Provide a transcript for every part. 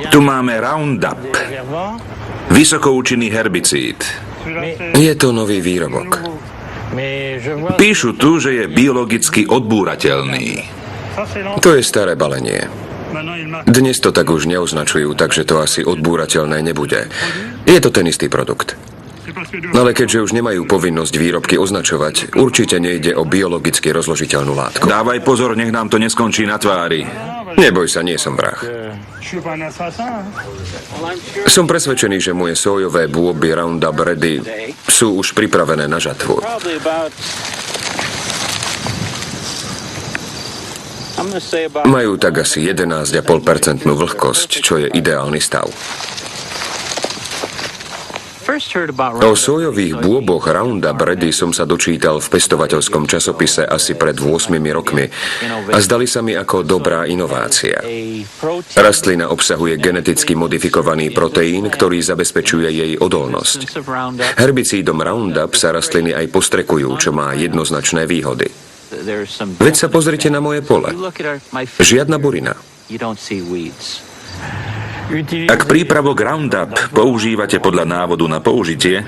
Tu máme Roundup, vysokoučinný herbicíd. Je to nový výrobok. Píšu tu, že je biologicky odbúrateľný. To je staré balenie. Dnes to tak už neoznačujú, takže to asi odbúrateľné nebude. Je to ten istý produkt. Ale keďže už nemajú povinnosť výrobky označovať, určite nejde o biologicky rozložiteľnú látku. Dávaj pozor, nech nám to neskončí na tvári. Neboj sa, nie som vrah. Som presvedčený, že moje sojové bôby Roundup Ready sú už pripravené na žatvu. Majú tak asi 11,5% vlhkosť, čo je ideálny stav. O sojových bôboch Roundup Ready som sa dočítal v pestovateľskom časopise asi pred 8 rokmi a zdali sa mi ako dobrá inovácia. Rastlina obsahuje geneticky modifikovaný proteín, ktorý zabezpečuje jej odolnosť. Herbicídom Roundup sa rastliny aj postrekujú, čo má jednoznačné výhody. Veď sa pozrite na moje pole. Žiadna burina. Ak prípravok Roundup používate podľa návodu na použitie,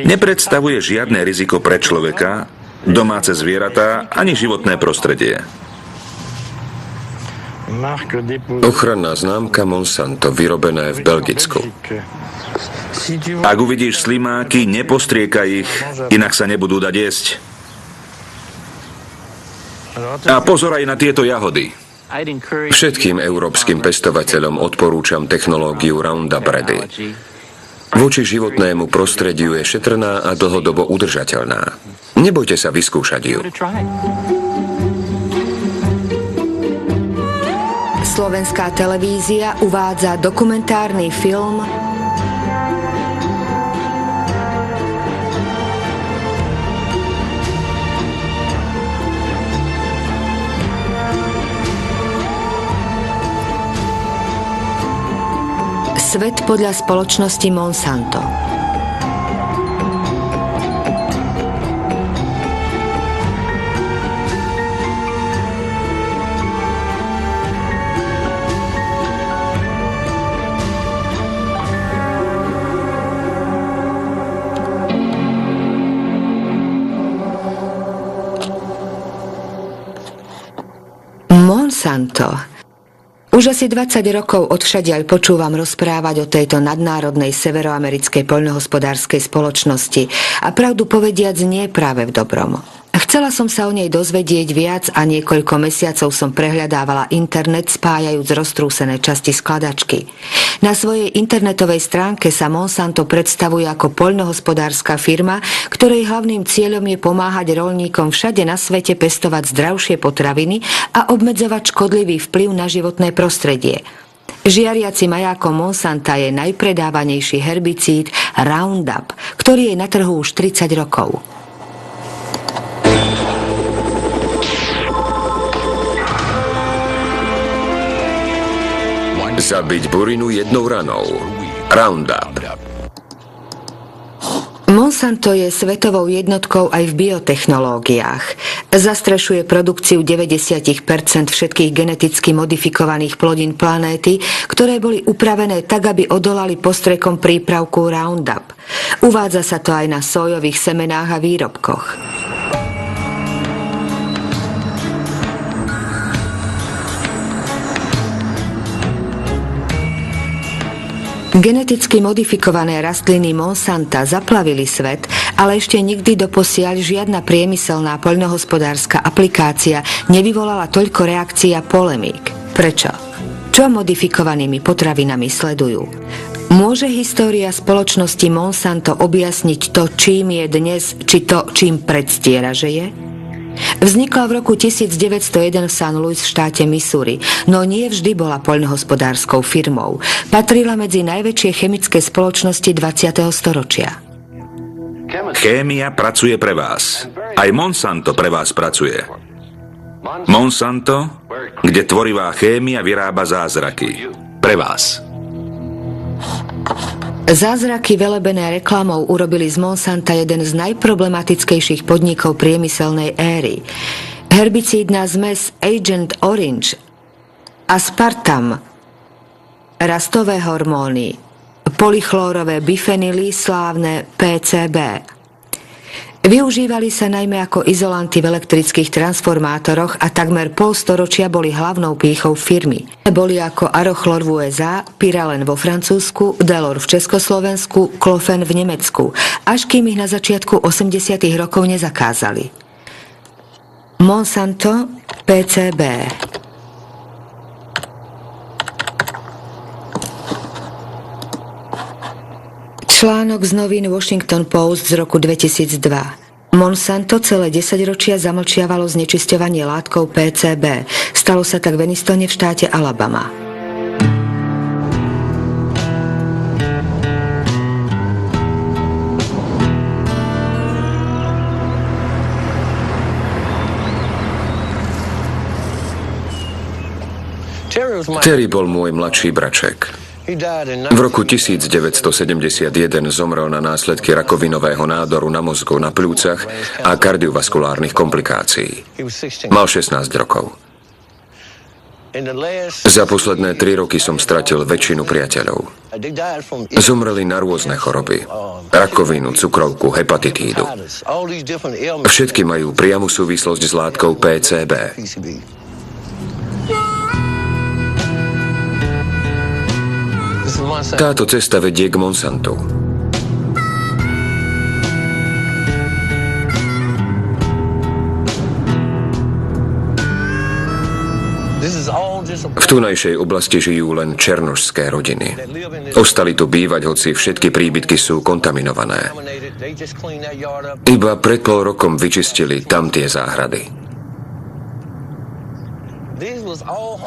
nepredstavuje žiadne riziko pre človeka, domáce zvieratá ani životné prostredie. Ochranná známka Monsanto, vyrobené v Belgicku. Ak uvidíš slimáky, nepostriekaj ich, inak sa nebudú dať jesť. A pozor aj na tieto jahody. Všetkým európskym pestovateľom odporúčam technológiu Roundup Ready. Voči životnému prostrediu je šetrná a dlhodobo udržateľná. Nebojte sa vyskúšať ju. Slovenská televízia uvádza dokumentárny film Svet podľa spoločnosti Monsanto. Monsanto. Už asi 20 rokov odvšadiaľ počúvam rozprávať o tejto nadnárodnej severoamerickej poľnohospodárskej spoločnosti a pravdu povediac nie práve v dobrom. Chcela som sa o nej dozvedieť viac a niekoľko mesiacov som prehľadávala internet spájajúc roztrúsené časti skladačky. Na svojej internetovej stránke sa Monsanto predstavuje ako poľnohospodárska firma, ktorej hlavným cieľom je pomáhať roľníkom všade na svete pestovať zdravšie potraviny a obmedzovať škodlivý vplyv na životné prostredie. Žiariaci majákom Monsanta je najpredávanejší herbicíd Roundup, ktorý je na trhu už 30 rokov. Zabiť burinu jednou ranou. Roundup. Monsanto je svetovou jednotkou aj v biotechnológiách. Zastrešuje produkciu 90% všetkých geneticky modifikovaných plodín planéty, ktoré boli upravené tak, aby odolali postrekom prípravku Roundup. Uvádza sa to aj na sojových semenách a výrobkoch. Geneticky modifikované rastliny Monsanta zaplavili svet, ale ešte nikdy doposiaľ žiadna priemyselná poľnohospodárska aplikácia nevyvolala toľko reakcií a polemík. Prečo? Čo modifikovanými potravinami sledujú? Môže história spoločnosti Monsanto objasniť to, čím je dnes, či to, čím predstiera, že je? Vznikla v roku 1901 v St. Louis v štáte Missouri, no nie vždy bola poľnohospodárskou firmou. Patrila medzi najväčšie chemické spoločnosti 20. storočia. Chémia pracuje pre vás. Aj Monsanto pre vás pracuje. Monsanto, kde tvorivá chémia vyrába zázraky. Pre vás. Zázraky velebené reklamou urobili z Monsanta jeden z najproblematickejších podnikov priemyselnej éry. Herbicídna zmes Agent Orange, aspartam rastové hormóny, polychlórové bifenily, slávne PCB. Využívali sa najmä ako izolanty v elektrických transformátoroch a takmer polstoročia boli hlavnou pýchou firmy. Boli ako Arochlor v USA, Pyralen vo Francúzsku, Delor v Československu, Klofen v Nemecku, až kým ich na začiatku 80. rokov nezakázali. Monsanto, PCB. Článok z novín Washington Post z roku 2002. Monsanto celé 10 ročia zamlčiavalo znečisťovanie látkou PCB. Stalo sa tak v Enistone v štáte Alabama. Terry bol môj mladší braček. V roku 1971 zomrel na následky rakovinového nádoru na mozgu, na pľúcach a kardiovaskulárnych komplikácií. Mal 16 rokov. Za posledné 3 roky som stratil väčšinu priateľov. Zomreli na rôzne choroby. Rakovinu, cukrovku, hepatitídu. Všetky majú priamu súvislosť s látkou PCB. Táto cesta vedie k Monsantu. V tunajšej oblasti žijú len černošské rodiny. Ostali tu bývať, hoci všetky príbytky sú kontaminované. Iba pred pol rokom vyčistili tam tie záhrady.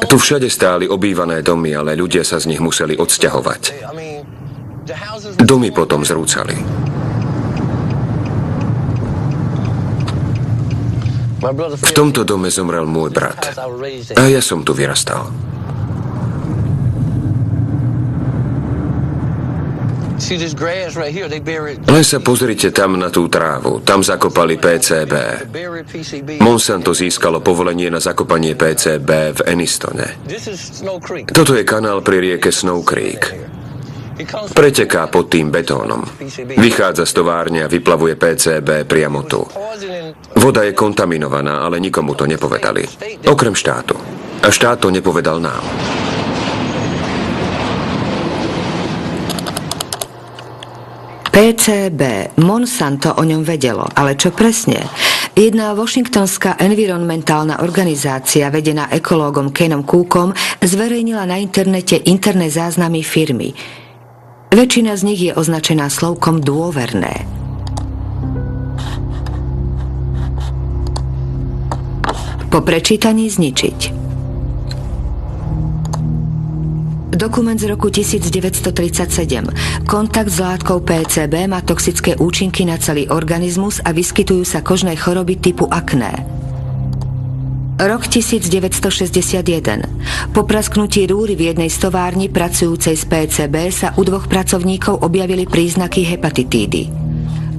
Tu všade stáli obývané domy, ale ľudia sa z nich museli odsťahovať. Domy potom zrúcali. V tomto dome zomrel môj brat. A ja som tu vyrastal. Len sa pozrite tam na tú trávu. Tam zakopali PCB. Monsanto získalo povolenie na zakopanie PCB v Enistone. Toto je kanál pri rieke Snow Creek. Preteká pod tým betónom. Vychádza z továrne a vyplavuje PCB priamo tu. Voda je kontaminovaná, ale nikomu to nepovedali. Okrem štátu. A štát to nepovedal nám. PCB. Monsanto o ňom vedelo, ale čo presne? Jedna washingtonská environmentálna organizácia vedená ekológom Kenom Cookom zverejnila na internete interné záznamy firmy. Väčšina z nich je označená slovkom dôverné. Po prečítaní zničiť. Dokument z roku 1937. Kontakt s látkou PCB má toxické účinky na celý organizmus a vyskytujú sa kožné choroby typu akné. Rok 1961. Po prasknutí rúry v jednej stovárni pracujúcej s PCB sa u 2 pracovníkov objavili príznaky hepatitídy.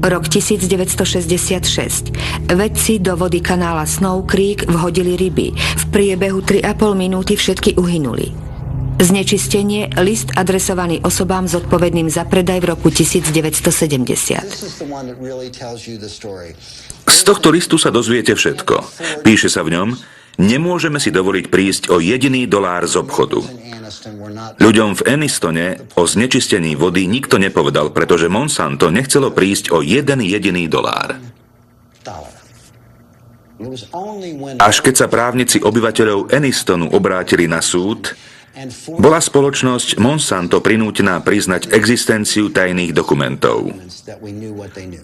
Rok 1966. Vedci do vody kanála Snow Creek vhodili ryby. V priebehu 3,5 minúty všetky uhynuli. Znečistenie, list adresovaný osobám zodpovedným za predaj v roku 1970. Z tohto listu sa dozviete všetko. Píše sa v ňom: nemôžeme si dovoliť prísť o $1 z obchodu. Ľuďom v Enistone o znečistení vody nikto nepovedal, pretože Monsanto nechcelo prísť o $1. Až keď sa právnici obyvateľov Enistonu obrátili na súd, bola spoločnosť Monsanto prinútená priznať existenciu tajných dokumentov.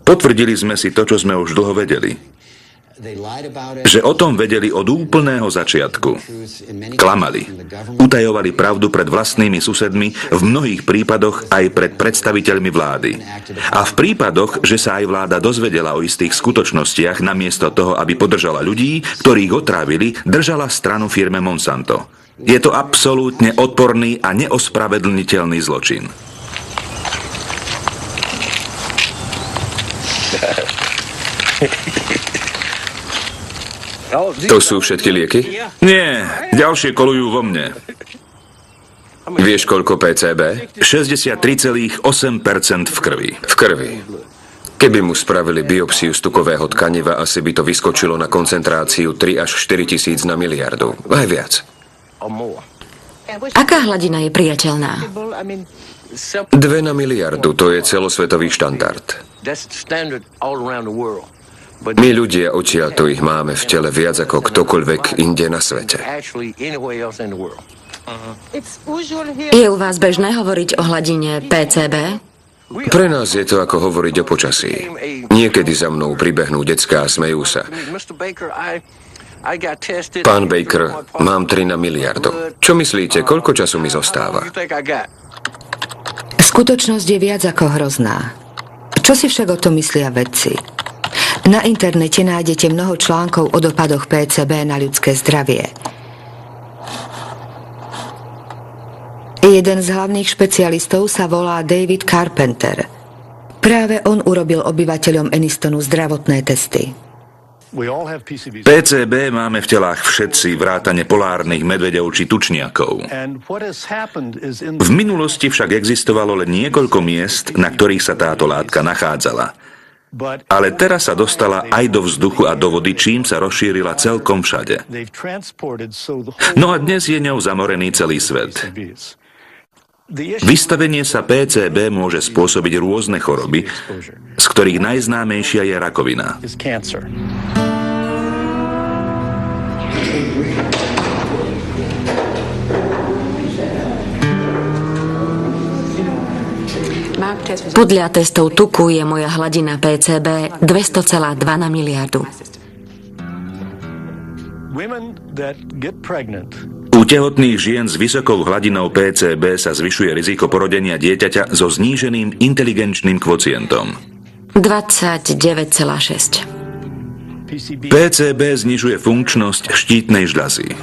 Potvrdili sme si to, čo sme už dlho vedeli. Že o tom vedeli od úplného začiatku. Klamali. Utajovali pravdu pred vlastnými susedmi, v mnohých prípadoch aj pred predstaviteľmi vlády. A v prípadoch, že sa aj vláda dozvedela o istých skutočnostiach, namiesto toho, aby podržala ľudí, ktorých otrávili, držala stranu firme Monsanto. Je to absolútne odporný a neospravedlniteľný zločin. To sú všetky lieky? Nie, ďalšie kolujú vo mne. Vieš, koľko PCB? 63,8% v krvi. V krvi. Keby mu spravili biopsiu stukového tkaniva, asi by to vyskočilo na koncentráciu 3 až 4 tisíc na miliardu. Aj viac. Aká hladina je priateľná? 2 na miliardu, to je celosvetový štandard. My ľudia odtiaľto ich máme v tele viac ako ktokoľvek inde na svete. Je u vás bežné hovoriť o hladine PCB? Pre nás je to ako hovoriť o počasí. Niekedy za mnou pribehnú decká a smejú sa. Pán Baker, mám 3 na miliardu. Čo myslíte, koľko času mi zostáva? Skutočnosť je viac ako hrozná. Čo si však o tom myslia vedci? Na internete nájdete mnoho článkov o dopadoch PCB na ľudské zdravie. Jeden z hlavných špecialistov sa volá David Carpenter. Práve on urobil obyvateľom Anistonu zdravotné testy. PCB máme v telách všetci, vrátane polárnych medveďov či tučniakov. V minulosti však existovalo len niekoľko miest, na ktorých sa táto látka nachádzala. Ale teraz sa dostala aj do vzduchu a do vody, čím sa rozšírila celkom všade. No a dnes je ňou zamorený celý svet. Vystavenie sa PCB môže spôsobiť rôzne choroby, z ktorých najznámejšia je rakovina. Podľa testov tuku je moja hladina PCB 200,2 na miliardu. U tehotných žien s vysokou hladinou PCB sa zvyšuje riziko porodenia dieťaťa so zníženým inteligenčným kvocientom. 29,6. PCB znižuje funkčnosť štítnej žľazy.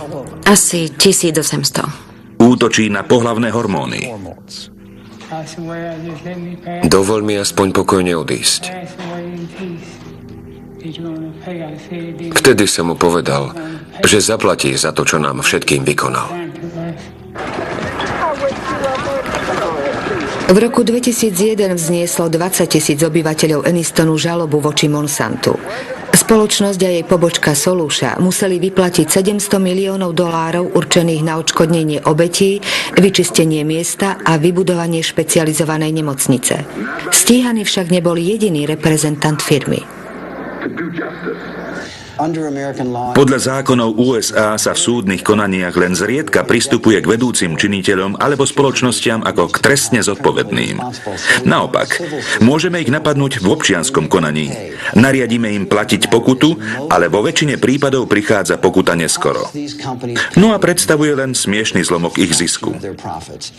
Asi 1800. Útočí na pohlavné hormóny. Dovol mi aspoň pokojne odísť. Vtedy som mu povedal, že zaplatí za to, čo nám všetkým vykonal. V roku 2001 vznieslo 20,000 obyvateľov Anistonu žalobu voči Monsantu. Spoločnosť a jej pobočka Soluša museli vyplatiť $700 miliónov určených na odškodnenie obetí, vyčistenie miesta a vybudovanie špecializovanej nemocnice. Stíhaný však nebol jediný reprezentant firmy. Podľa zákonov USA sa v súdnych konaniach len zriedka pristupuje k vedúcim činiteľom alebo spoločnostiam ako k trestne zodpovedným. Naopak, môžeme ich napadnúť v občianskom konaní. Nariadíme im platiť pokutu, ale vo väčšine prípadov prichádza pokuta neskoro. No a predstavuje len smiešny zlomok ich zisku.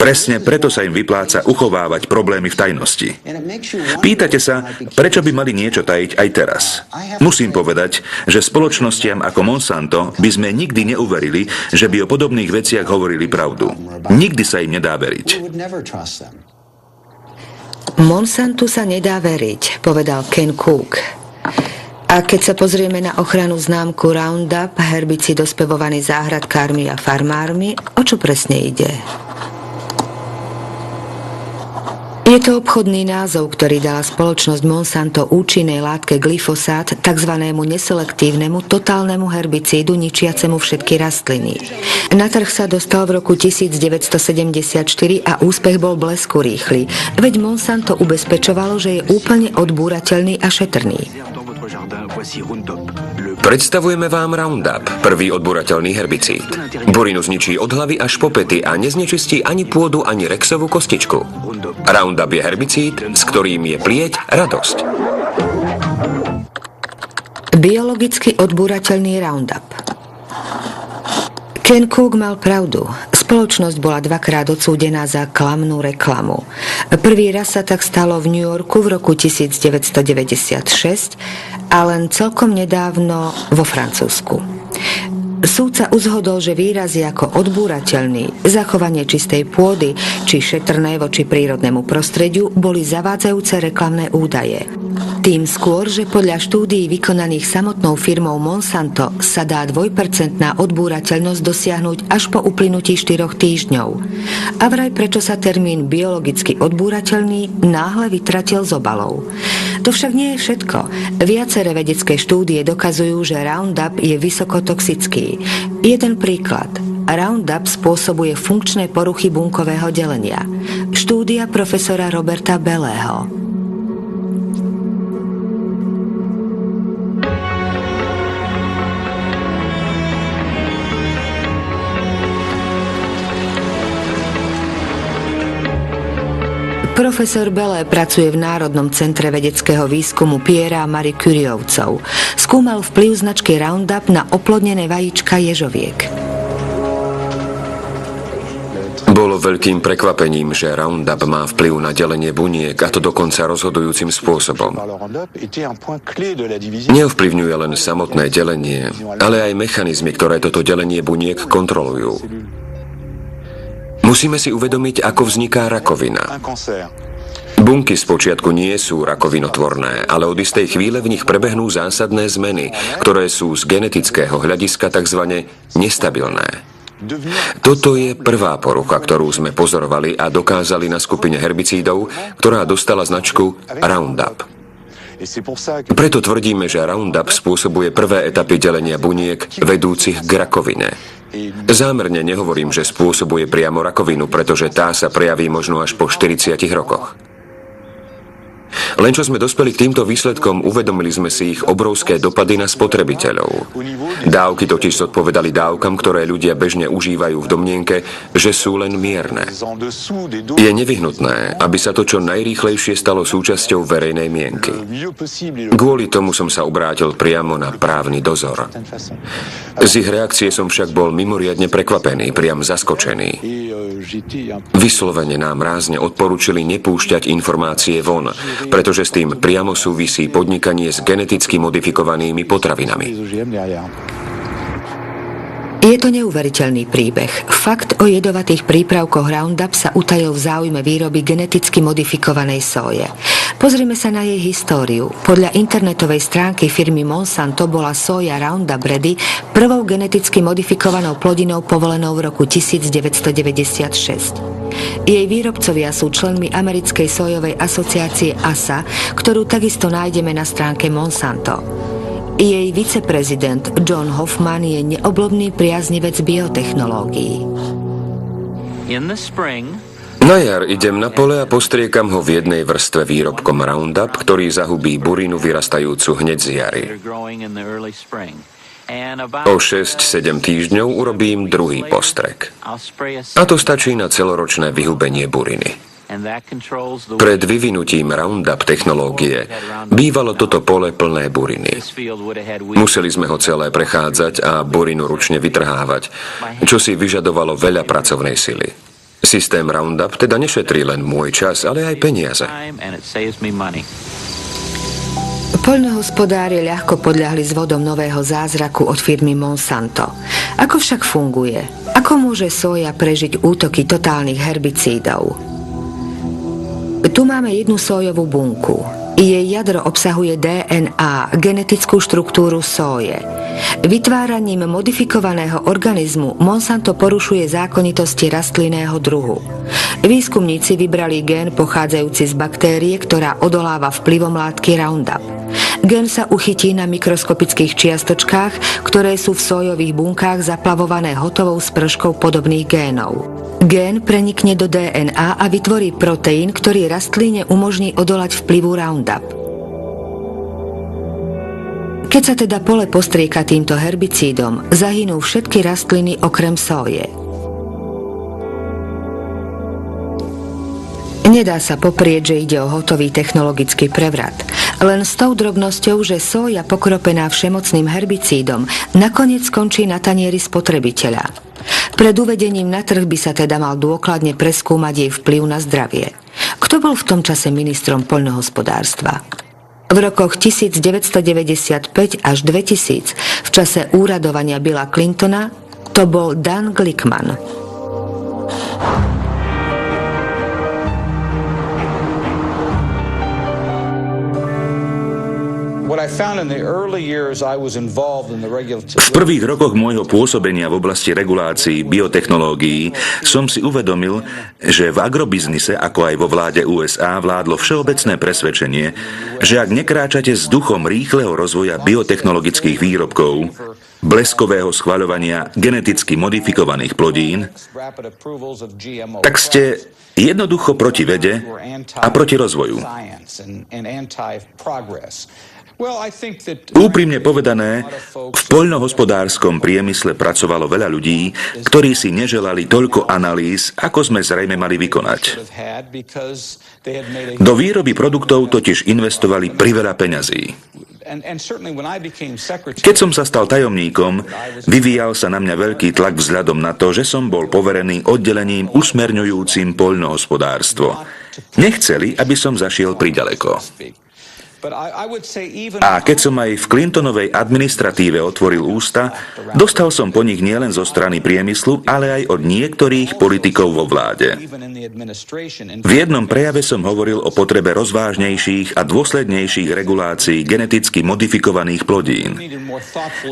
Presne preto sa im vypláca uchovávať problémy v tajnosti. Pýtate sa, prečo by mali niečo tajiť aj teraz? Musím povedať, že spoločnostiam ako Monsanto by sme nikdy neuverili, že by o podobných veciach hovorili pravdu. Nikdy sa im nedá veriť. Monsantu sa nedá veriť, povedal Ken Cook. A keď sa pozrieme na ochranu známku Roundup, herbicid ospevovaný záhradkármi a farmármi, o čo presne ide? Je to obchodný názov, ktorý dala spoločnosť Monsanto účinnej látke glyfosát, tzv. Neselektívnemu totálnemu herbicídu ničiacemu všetky rastliny. Na trh sa dostal v roku 1974 a úspech bol blesku rýchly, veď Monsanto ubezpečovalo, že je úplne odbúrateľný a šetrný. Predstavujeme vám Roundup, prvý odbúrateľný herbicíd. Burinu zničí od hlavy až po pety a neznečistí ani pôdu, ani rexovú kostičku. Roundup je herbicíd, s ktorým je plieť radosť. Biologicky odbúrateľný Roundup. Ken Cook mal pravdu. Spoločnosť bola dvakrát odsúdená za klamnú reklamu. Prvý raz sa tak stalo v New Yorku v roku 1996 a len celkom nedávno vo Francúzsku. Súd sa uzhodol, že výrazy ako odbúrateľný, zachovanie čistej pôdy či šetrné voči prírodnému prostrediu boli zavádzajúce reklamné údaje. Tým skôr, že podľa štúdií vykonaných samotnou firmou Monsanto sa dá 2% odbúrateľnosť dosiahnuť až po uplynutí 4 týždňov. A vraj prečo sa termín biologicky odbúrateľný náhle vytratil z obalov. To však nie je všetko. Viaceré vedecké štúdie dokazujú, že Roundup je vysokotoxický. Jeden príklad. Roundup spôsobuje funkčné poruchy bunkového delenia. Štúdia profesora Roberta Belého. Profesor Belé pracuje v Národnom centre vedeckého výskumu Pierra a Marie Curiovcov. Skúmal vplyv značky Roundup na oplodnené vajíčka ježoviek. Bolo veľkým prekvapením, že Roundup má vplyv na delenie buniek, a to dokonca rozhodujúcim spôsobom. Neovplyvňuje len samotné delenie, ale aj mechanizmy, ktoré toto delenie buniek kontrolujú. Musíme si uvedomiť, ako vzniká rakovina. Bunky spočiatku nie sú rakovinotvorné, ale od istej chvíle v nich prebehnú zásadné zmeny, ktoré sú z genetického hľadiska tzv. Nestabilné. Toto je prvá porucha, ktorú sme pozorovali a dokázali na skupine herbicídov, ktorá dostala značku Roundup. Preto tvrdíme, že Roundup spôsobuje prvé etapy delenia buniek vedúcich k rakovine. Zámerne nehovorím, že spôsobuje priamo rakovinu, pretože tá sa prejaví možno až po 40 rokoch. Len čo sme dospeli k týmto výsledkom, uvedomili sme si ich obrovské dopady na spotrebiteľov. Dávky totiž zodpovedali dávkam, ktoré ľudia bežne užívajú v domnienke, že sú len mierne. Je nevyhnutné, aby sa to čo najrýchlejšie stalo súčasťou verejnej mienky. Kvôli tomu som sa obrátil priamo na právny dozor. Z ich reakcie som však bol mimoriadne prekvapený, priam zaskočený. Vyslovene nám rázne odporúčili nepúšťať informácie von, pretože s tým priamo súvisí podnikanie s geneticky modifikovanými potravinami. Je to neuveriteľný príbeh. Fakt o jedovatých prípravkoch Roundup sa utajil v záujme výroby geneticky modifikovanej soje. Pozrime sa na jej históriu. Podľa internetovej stránky firmy Monsanto bola soja Roundup Ready prvou geneticky modifikovanou plodinou povolenou v roku 1996. Jej výrobcovia sú členmi americkej sojovej asociácie ASA, ktorú takisto nájdeme na stránke Monsanto. Jej viceprezident John Hoffman je neoblomný priaznivec biotechnológií. Na jar idem na pole a postriekam ho v jednej vrstve výrobkom Roundup, ktorý zahubí burinu vyrastajúcu hneď z jary. O 6-7 týždňov urobím druhý postrek. A to stačí na celoročné vyhubenie buriny. Pred vyvinutím Roundup technológie bývalo toto pole plné buriny. Museli sme ho celé prechádzať a burinu ručne vytrhávať, čo si vyžadovalo veľa pracovnej sily. Systém Roundup teda nešetrí len môj čas, ale aj peniaze. Poľnohospodári ľahko podľahli zvodom nového zázraku od firmy Monsanto. Ako však funguje? Ako môže soja prežiť útoky totálnych herbicídov? Tu máme jednu sojovú bunku. Jej jadro obsahuje DNA, genetickú štruktúru soje. Vytváraním modifikovaného organizmu Monsanto porušuje zákonitosti rastlinného druhu. Výskumníci vybrali gén pochádzajúci z baktérie, ktorá odoláva vplyvom látky Roundup. Gén sa uchytí na mikroskopických čiastočkách, ktoré sú v sojových bunkách zaplavované hotovou sprškou podobných génov. Gén prenikne do DNA a vytvorí proteín, ktorý rastlíne umožní odolať vplyvu Roundup. Keď sa teda pole postrieka týmto herbicídom, zahynú všetky rastliny okrem soje. Nedá sa poprieť, že ide o hotový technologický prevrat. Len s tou drobnosťou, že soja pokropená všemocným herbicídom nakoniec skončí na tanieri spotrebiteľa. Pred uvedením na trh by sa teda mal dôkladne preskúmať jej vplyv na zdravie. Kto bol v tom čase ministrom poľnohospodárstva? V rokoch 1995 až 2000, v čase úradovania Billa Clintona, to bol Dan Glickman. V prvých rokoch môjho pôsobenia v oblasti regulácií biotechnológií som si uvedomil, že v agrobiznise, ako aj vo vláde USA, vládlo všeobecné presvedčenie, že ak nekráčate s duchom rýchleho rozvoja biotechnologických výrobkov, bleskového schvaľovania geneticky modifikovaných plodín, tak ste jednoducho proti vede a proti rozvoju. Úprimne povedané, v poľnohospodárskom priemysle pracovalo veľa ľudí, ktorí si neželali toľko analýz, ako sme zrejme mali vykonať. Do výroby produktov totiž investovali priveľa peňazí. Keď som sa stal tajomníkom, vyvíjal sa na mňa veľký tlak vzhľadom na to, že som bol poverený oddelením usmerňujúcim poľnohospodárstvo. Nechceli, aby som zašiel priďaleko. A keď som aj v Clintonovej administratíve otvoril ústa, dostal som po nich nielen zo strany priemyslu, ale aj od niektorých politikov vo vláde. V jednom prejave som hovoril o potrebe rozvážnejších a dôslednejších regulácií geneticky modifikovaných plodín.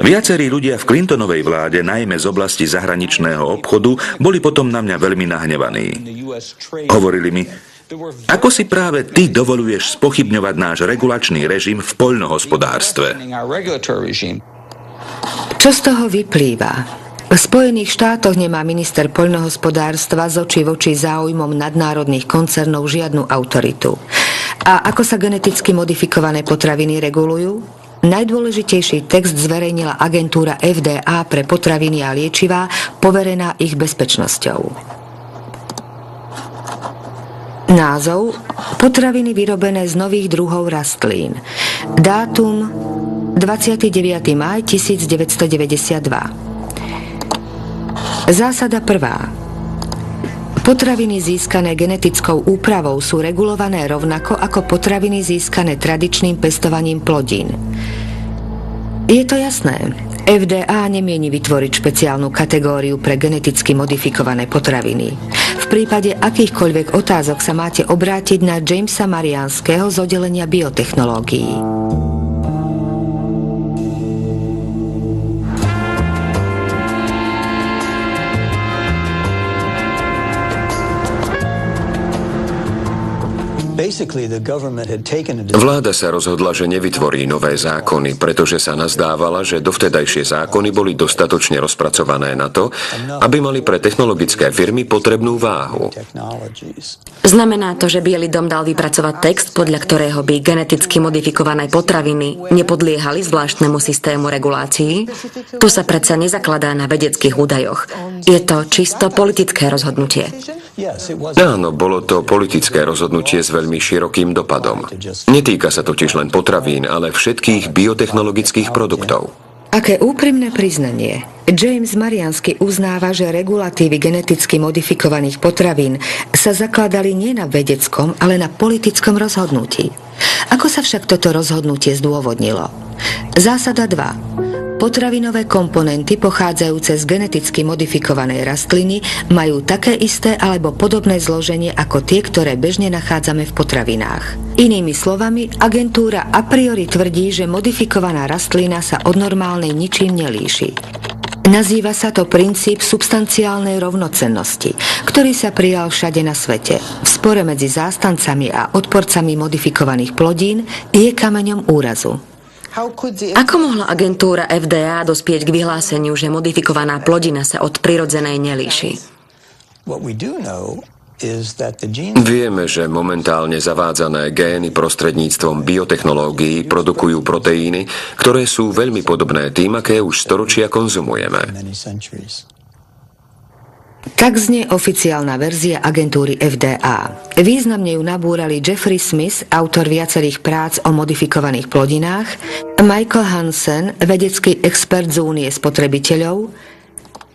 Viacerí ľudia v Clintonovej vláde, najmä z oblasti zahraničného obchodu, boli potom na mňa veľmi nahnevaní. Hovorili mi: ako si práve ty dovoluješ spochybňovať náš regulačný režim v poľnohospodárstve? Čo z toho vyplýva? V Spojených štátoch nemá minister poľnohospodárstva z očí v oči záujmom nadnárodných koncernov žiadnu autoritu. A ako sa geneticky modifikované potraviny regulujú? Najdôležitejší text zverejnila agentúra FDA pre potraviny a liečivá, poverená ich bezpečnosťou. Názov: potraviny vyrobené z nových druhov rastlín. Dátum: 29. máj 1992. Zásada 1. Potraviny získané genetickou úpravou sú regulované rovnako ako potraviny získané tradičným pestovaním plodín. Je to jasné. FDA nemieni vytvoriť špeciálnu kategóriu pre geneticky modifikované potraviny. V prípade akýchkoľvek otázok sa máte obrátiť na Jamesa Marianského z oddelenia biotechnológií. Vláda sa rozhodla, že nevytvorí nové zákony, pretože sa nazdávala, že dovtedajšie zákony boli dostatočne rozpracované na to, aby mali pre technologické firmy potrebnú váhu. Znamená to, že Bielý dom dal vypracovať text, podľa ktorého by geneticky modifikované potraviny nepodliehali zvláštnemu systému regulácií? To sa predsa nezakladá na vedeckých údajoch. Je to čisto politické rozhodnutie. Áno, bolo to politické rozhodnutie s veľmi širokým dopadom. Netýka sa totiž len potravín, ale všetkých biotechnologických produktov. Aké úprimné priznanie. James Mariansky uznáva, že regulatívy geneticky modifikovaných potravín sa zakladali nie na vedeckom, ale na politickom rozhodnutí. Ako sa však toto rozhodnutie zdôvodnilo? Zásada 2. Potravinové komponenty pochádzajúce z geneticky modifikovanej rastliny majú také isté alebo podobné zloženie ako tie, ktoré bežne nachádzame v potravinách. Inými slovami, agentúra a priori tvrdí, že modifikovaná rastlina sa od normálnej ničím nelíši. Nazýva sa to princíp substanciálnej rovnocennosti, ktorý sa prijal všade na svete. V spore medzi zástancami a odporcami modifikovaných plodín je kameňom úrazu. Ako mohla agentúra FDA dospieť k vyhláseniu, že modifikovaná plodina sa od prirodzenej nelíši? Vieme, že momentálne zavádzané gény prostredníctvom biotechnológií produkujú proteíny, ktoré sú veľmi podobné tým, aké už storočia konzumujeme. Tak znie oficiálna verzia agentúry FDA. Významne ju nabúrali Jeffrey Smith, autor viacerých prác o modifikovaných plodinách, Michael Hansen, vedecký expert z Únie spotrebiteľov,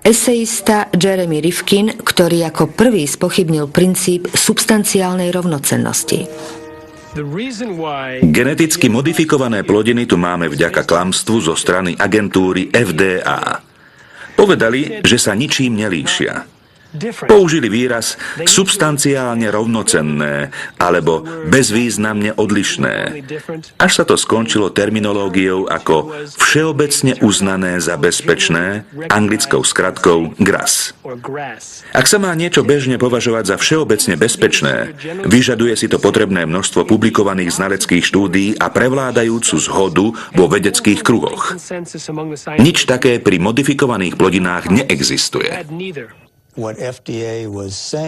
eseista Jeremy Rifkin, ktorý ako prvý spochybnil princíp substanciálnej rovnocennosti. Geneticky modifikované plodiny tu máme vďaka klamstvu zo strany agentúry FDA. Povedali, že sa ničím nelíšia. Použili výraz substanciálne rovnocenné alebo bezvýznamne odlišné, až sa to skončilo terminológiou ako všeobecne uznané za bezpečné, anglickou skratkou GRAS. Ak sa má niečo bežne považovať za všeobecne bezpečné, vyžaduje si to potrebné množstvo publikovaných znaleckých štúdií a prevládajúcu zhodu vo vedeckých kruhoch. Nič také pri modifikovaných plodinách neexistuje.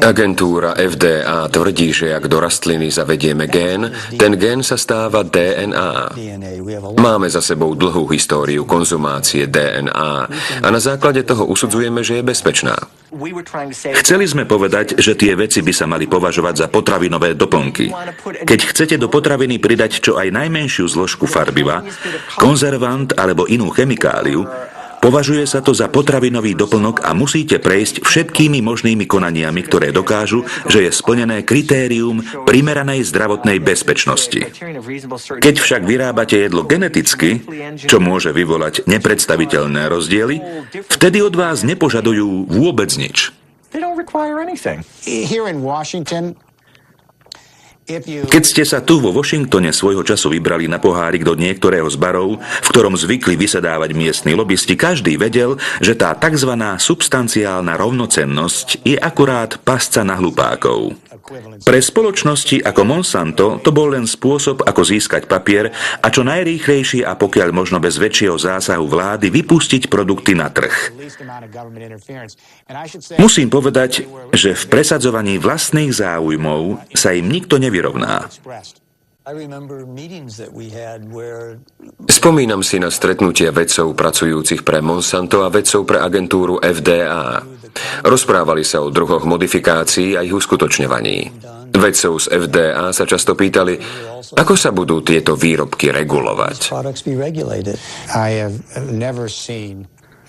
Agentúra FDA tvrdí, že ak do rastliny zavedieme gén, ten gén sa stáva DNA. Máme za sebou dlhú históriu konzumácie DNA a na základe toho usudzujeme, že je bezpečná. Chceli sme povedať, že tie veci by sa mali považovať za potravinové doplnky. Keď chcete do potraviny pridať čo aj najmenšiu zložku farbiva, konzervant alebo inú chemikáliu, považuje sa to za potravinový doplnok a musíte prejsť všetkými možnými konaniami, ktoré dokážu, že je splnené kritérium primeranej zdravotnej bezpečnosti. Keď však vyrábate jedlo geneticky, čo môže vyvolať nepredstaviteľné rozdiely, vtedy od vás nepožadujú vôbec nič. Keď ste sa tu vo Washingtone svojho času vybrali na pohárik do niektorého z barov, v ktorom zvykli vysedávať miestni lobisti, každý vedel, že tá tzv. Substanciálna rovnocennosť je akurát pasca na hlupákov. Pre spoločnosti ako Monsanto to bol len spôsob, ako získať papier a čo najrýchlejšie a pokiaľ možno bez väčšieho zásahu vlády vypustiť produkty na trh. Musím povedať, že v presadzovaní vlastných záujmov sa im nikto nevyrovná. Spomínam si na stretnutia vedcov pracujúcich pre Monsanto a vedcov pre agentúru FDA. Rozprávali sa o druhoch modifikácií a ich uskutočňovaní. Vedcov z FDA sa často pýtali, ako sa budú tieto výrobky regulovať.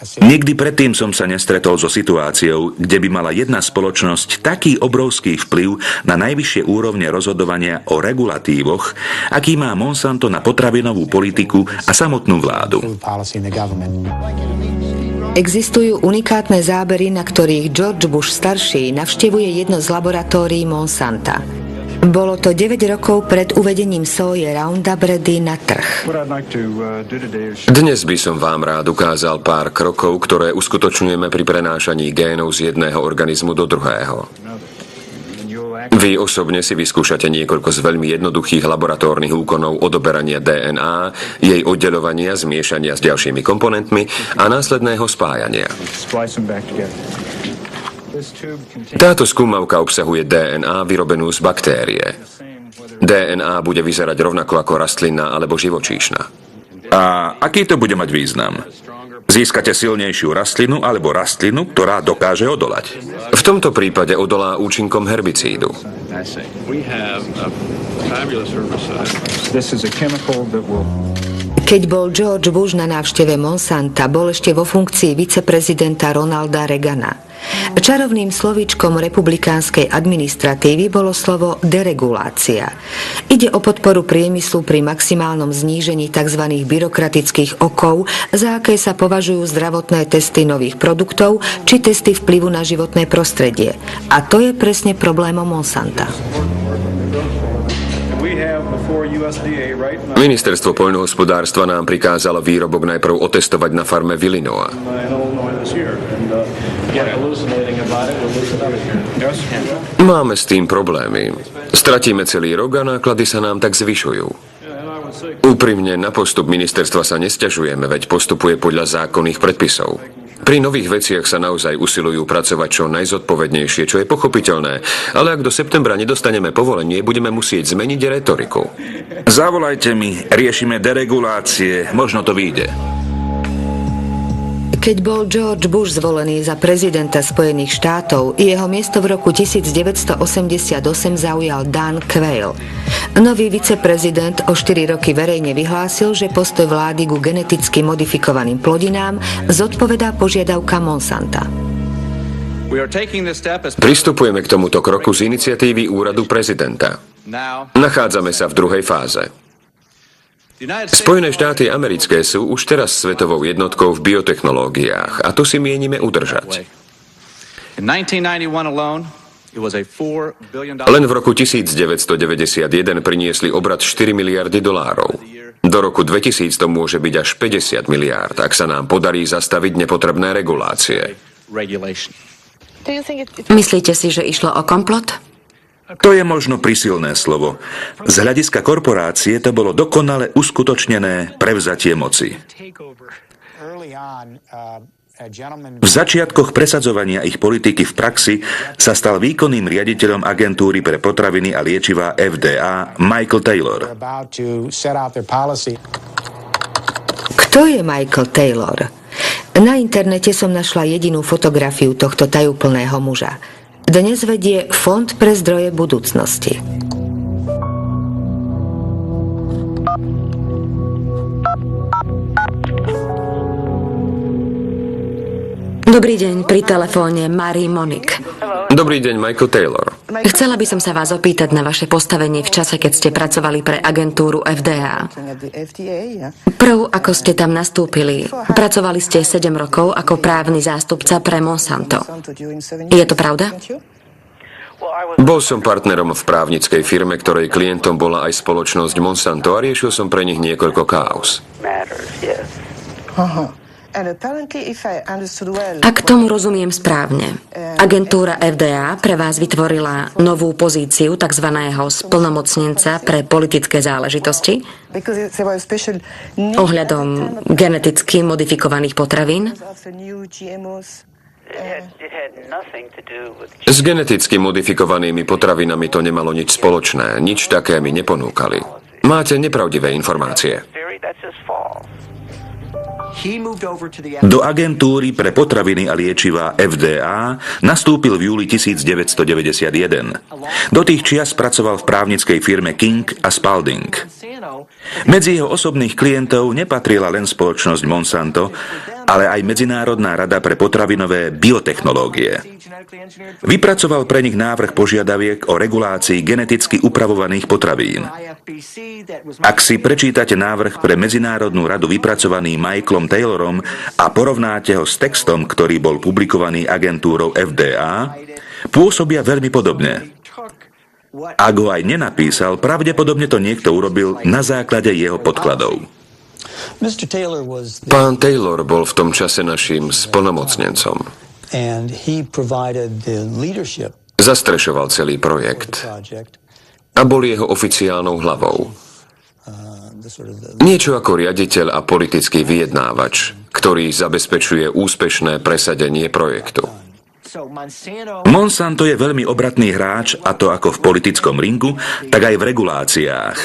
Nikdy predtým som sa nestretol so situáciou, kde by mala jedna spoločnosť taký obrovský vplyv na najvyššie úrovne rozhodovania o regulatívoch, aký má Monsanto na potravinovú politiku a samotnú vládu. Existujú unikátne zábery, na ktorých George Bush starší navštevuje jedno z laboratórií Monsanta. Bolo to 9 rokov pred uvedením soje Roundup Ready na trh. Dnes by som vám rád ukázal pár krokov, ktoré uskutočňujeme pri prenášaní génov z jedného organizmu do druhého. Vy osobne si vyskúšate niekoľko z veľmi jednoduchých laboratórnych úkonov odoberania DNA, jej oddeľovania, zmiešania s ďalšími komponentmi a následného spájania. Táto skúmavka obsahuje DNA vyrobenú z baktérie. DNA bude vyzerať rovnako ako rastlinná alebo živočíšna. A aký to bude mať význam? Získate silnejšiu rastlinu alebo rastlinu, ktorá dokáže odolať. V tomto prípade odolá účinkom herbicídu. Keď bol George Bush na návšteve Monsanta, bol ešte vo funkcii viceprezidenta Ronalda Reagana. Čarovným slovíčkom republikánskej administratívy bolo slovo deregulácia. Ide o podporu priemyslu pri maximálnom znížení tzv. Byrokratických okov, za aké sa považujú zdravotné testy nových produktov či testy vplyvu na životné prostredie. A to je presne problémom Monsanta. Ministerstvo poľnohospodárstva nám prikázalo výrobok najprv otestovať na farme v Illinois. Máme s tým problémy. Stratíme celý rok a náklady sa nám tak zvyšujú. Úprimne, na postup ministerstva sa nesťažujeme, veď postupuje podľa zákonných predpisov. Pri nových veciach sa naozaj usilujú pracovať čo najzodpovednejšie, čo je pochopiteľné, ale ak do septembra nedostaneme povolenie, budeme musieť zmeniť retoriku. Zavolajte mi, riešime deregulácie, možno to vyjde. Keď bol George Bush zvolený za prezidenta Spojených štátov, jeho miesto v roku 1988 zaujal Dan Quayle. Nový viceprezident o 4 roky verejne vyhlásil, že postoj vlády ku geneticky modifikovaným plodinám zodpovedá požiadavkám Monsanta. Pristupujeme k tomuto kroku z iniciatívy úradu prezidenta. Nachádzame sa v druhej fáze. Spojené štáty americké sú už teraz svetovou jednotkou v biotechnológiách a to si mienime udržať. Len v roku 1991 priniesli obrat 4 miliardy dolárov. Do roku 2000 to môže byť až 50 miliárd, ak sa nám podarí zastaviť nepotrebné regulácie. Myslíte si, že išlo o komplot? To je možno prísilné slovo. Z hľadiska korporácie to bolo dokonale uskutočnené prevzatie moci. V začiatkoch presadzovania ich politiky v praxi sa stal výkonným riaditeľom agentúry pre potraviny a liečivá FDA Michael Taylor. Kto je Michael Taylor? Na internete som našla jedinú fotografiu tohto tajúplného muža. Dnes vedie Fond pre zdroje budúcnosti. Dobrý deň, pri telefóne Marie Monique. Dobrý deň, Michael Taylor. Chcela by som sa vás opýtať na vaše postavenie v čase, keď ste pracovali pre agentúru FDA. Prv, ako ste tam nastúpili, pracovali ste 7 rokov ako právny zástupca pre Monsanto. Je to pravda? Bol som partnerom v právnickej firme, ktorej klientom bola aj spoločnosť Monsanto a riešil som pre nich niekoľko káuz. Ak tomu rozumiem správne, agentúra FDA pre vás vytvorila novú pozíciu tzv. Splnomocnenca pre politické záležitosti ohľadom geneticky modifikovaných potravín. S geneticky modifikovanými potravinami to nemalo nič spoločné, nič také mi neponúkali. Máte nepravdivé informácie. Do agentúry pre potraviny a liečivá FDA nastúpil v júli 1991. Do tých čias pracoval v právnickej firme King a Spalding. Medzi jeho osobných klientov nepatrila len spoločnosť Monsanto, ale aj Medzinárodná rada pre potravinové biotechnológie. Vypracoval pre nich návrh požiadaviek o regulácii geneticky upravovaných potravín. Ak si prečítate návrh pre Medzinárodnú radu vypracovaný Michaelom Taylorom a porovnáte ho s textom, ktorý bol publikovaný agentúrou FDA, pôsobia veľmi podobne. Ak ho aj nenapísal, pravdepodobne to niekto urobil na základe jeho podkladov. Pán Taylor bol v tom čase naším splnomocnencom. Zastrešoval celý projekt a bol jeho oficiálnou hlavou. Niečo ako riaditeľ a politický vyjednávač, ktorý zabezpečuje úspešné presadenie projektu. Monsanto je veľmi obratný hráč, a to ako v politickom ringu, tak aj v reguláciách.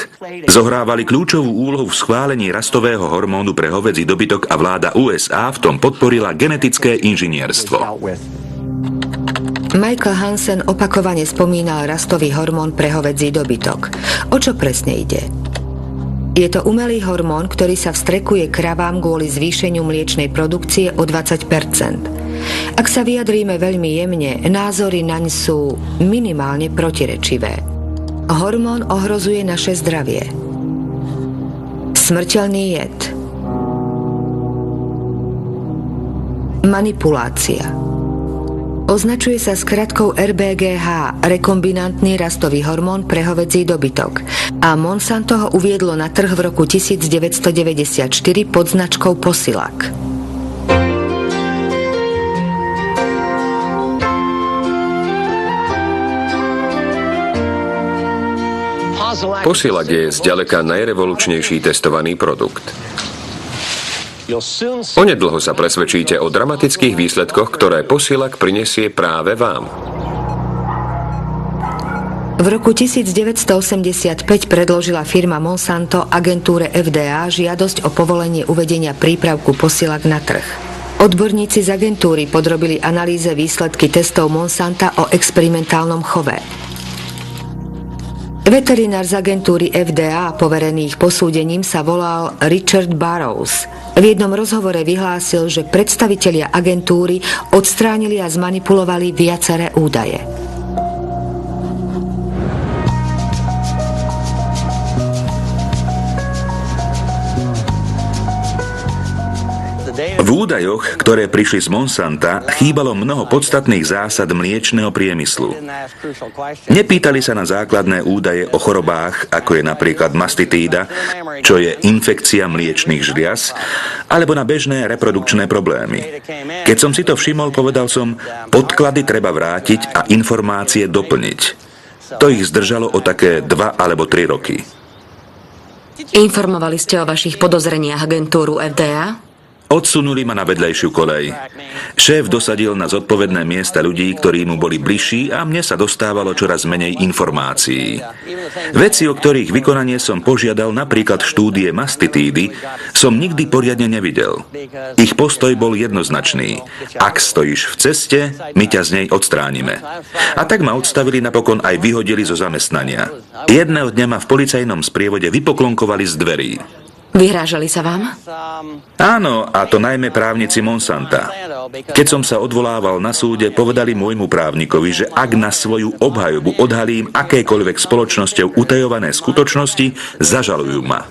Zohrávali kľúčovú úlohu v schválení rastového hormónu pre hovädzí dobytok a vláda USA v tom podporila genetické inžinierstvo. Michael Hansen opakovane spomínal rastový hormón pre hovädzí dobytok. O čo presne ide? Je to umelý hormón, ktorý sa vstrekuje kravám kvôli zvýšeniu mliečnej produkcie o 20%. Ak sa vyjadríme veľmi jemne, názory naň sú minimálne protirečivé. Hormón ohrozuje naše zdravie. Smrteľný jed. Manipulácia. Označuje sa skratkou RBGH, rekombinantný rastový hormón pre hovädzí dobytok, a Monsanto ho uviedlo na trh v roku 1994 pod značkou Posilac. Posilac je zďaleka najrevolučnejší testovaný produkt. Onedlho sa presvedčíte o dramatických výsledkoch, ktoré Posilac prinesie práve vám. V roku 1985 predložila firma Monsanto agentúre FDA žiadosť o povolenie uvedenia prípravku Posilac na trh. Odborníci z agentúry podrobili analýze výsledky testov Monsanta o experimentálnom chove. Veterinár z agentúry FDA poverený ich posúdením sa volal Richard Burroughs. V jednom rozhovore vyhlásil, že predstavitelia agentúry odstránili a zmanipulovali viaceré údaje. V údajoch, ktoré prišli z Monsanta, chýbalo mnoho podstatných zásad mliečneho priemyslu. Nepýtali sa na základné údaje o chorobách, ako je napríklad mastitída, čo je infekcia mliečnych žliaz, alebo na bežné reprodukčné problémy. Keď som si to všimol, povedal som, podklady treba vrátiť a informácie doplniť. To ich zdržalo o také 2 alebo 3 roky. Informovali ste o vašich podozreniach agentúru FDA? Odsunuli ma na vedlejšiu koľaj. Šéf dosadil na zodpovedné miesta ľudí, ktorí mu boli bližší a mne sa dostávalo čoraz menej informácií. Veci, o ktorých vykonanie som požiadal, napríklad štúdie mastitídy, som nikdy poriadne nevidel. Ich postoj bol jednoznačný. Ak stojíš v ceste, my ťa z nej odstránime. A tak ma odstavili, napokon aj vyhodili zo zamestnania. Jedného dňa ma v policajnom sprievode vypoklonkovali z dverí. Vyhrážali sa vám? Áno, a to najmä právnici Monsanta. Keď som sa odvolával na súde, povedali môjmu právnikovi, že ak na svoju obhajobu odhalím akékoľvek spoločnosťou utajované skutočnosti, zažalujú ma.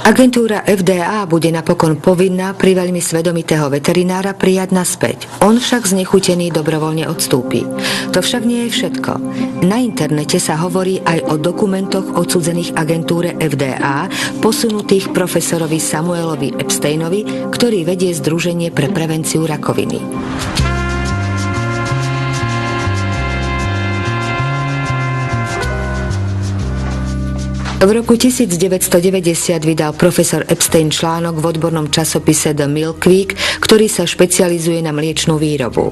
Agentúra FDA bude napokon povinná pri veľmi svedomitého veterinára prijať naspäť. On však znechutený dobrovoľne odstúpi. To však nie je všetko. Na internete sa hovorí aj o dokumentoch odsúdených agentúre FDA, posunutých profesorovi Samuelovi Epsteinovi, ktorý vedie Združenie pre prevenciu rakoviny. V roku 1990 vydal profesor Epstein článok v odbornom časopise The Milk Week, ktorý sa špecializuje na mliečnú výrobu.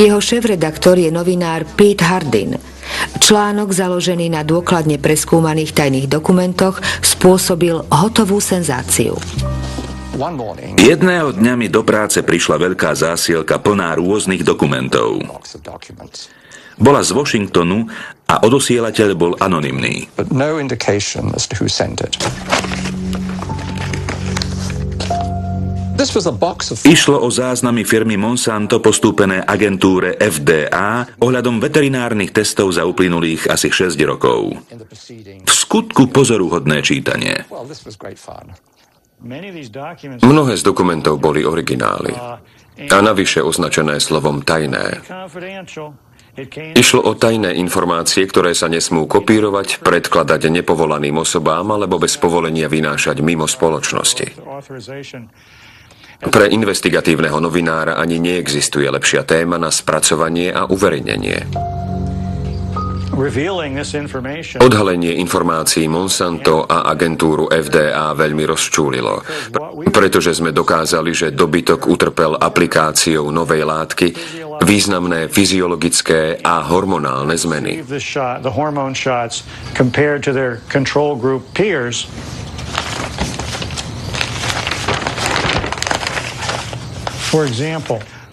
Jeho šéfredaktor je novinár Pete Hardin. Článok, založený na dôkladne preskúmaných tajných dokumentoch, spôsobil hotovú senzáciu. Jedného dňa mi do práce prišla veľká zásielka plná rôznych dokumentov. Bola z Washingtonu a odosielateľ bol anonymný. Išlo o záznamy firmy Monsanto postúpené agentúre FDA ohľadom veterinárnych testov za uplynulých asi 6 rokov. V skutku pozoruhodné čítanie. Mnohé z dokumentov boli originály a navyše označené slovom tajné. Išlo o tajné informácie, ktoré sa nesmú kopírovať, predkladať nepovolaným osobám alebo bez povolenia vynášať mimo spoločnosti. Pre investigatívneho novinára ani neexistuje lepšia téma na spracovanie a uverejnenie. Odhalenie informácií Monsanto a agentúru FDA veľmi rozčúlilo, pretože sme dokázali, že dobytok utrpel aplikáciou novej látky významné fyziologické a hormonálne zmeny.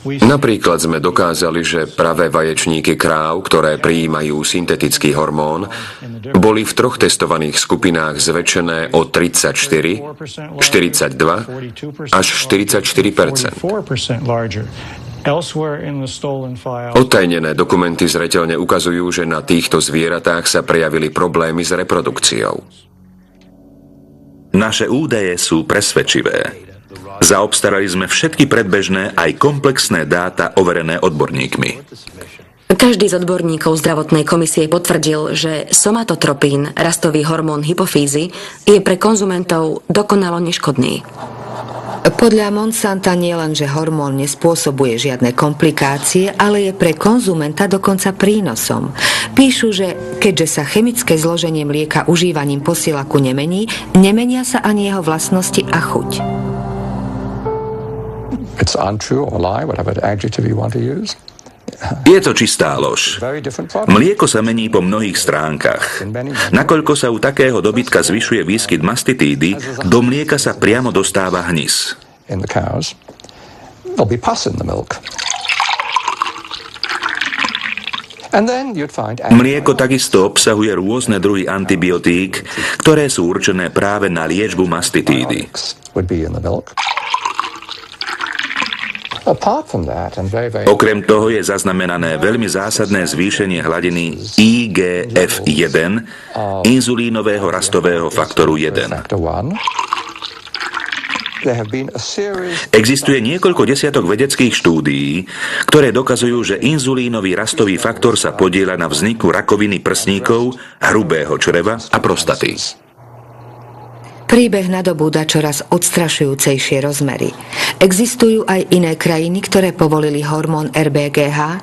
Napríklad sme dokázali, že pravé vaječníky kráv, ktoré prijímajú syntetický hormón, boli v 3 testovaných skupinách zväčšené o 34, 42 až 44%. Odtajnené dokumenty zreteľne ukazujú, že na týchto zvieratách sa prejavili problémy s reprodukciou. Naše údaje sú presvedčivé. Zaobstarali sme všetky predbežné aj komplexné dáta overené odborníkmi. Každý z odborníkov zdravotnej komisie potvrdil, že somatotropín, rastový hormón hypofýzy, je pre konzumentov dokonalo neškodný. Podľa Monsanta nie len, že hormón nespôsobuje žiadne komplikácie, ale je pre konzumenta dokonca prínosom. Píšu, že keďže sa chemické zloženie mlieka užívaním posielaku nemení, nemenia sa ani jeho vlastnosti a chuť. Je to čistá lož. Mlieko sa mení po mnohých stránkach. Nakoľko sa u takého dobytka zvyšuje výskyt mastitídy, do mlieka sa priamo dostáva hnis. Mlieko takisto obsahuje rôzne druhy antibiotík, ktoré sú určené práve na liečbu mastitídy. Okrem toho je zaznamenané veľmi zásadné zvýšenie hladiny IGF-1, inzulínového rastového faktoru 1. Existuje niekoľko desiatok vedeckých štúdií, ktoré dokazujú, že inzulínový rastový faktor sa podieľa na vzniku rakoviny prsníkov, hrubého čreva a prostaty. Príbeh nadobúda čoraz odstrašujúcejšie rozmery. Existujú aj iné krajiny, ktoré povolili hormón RBGH.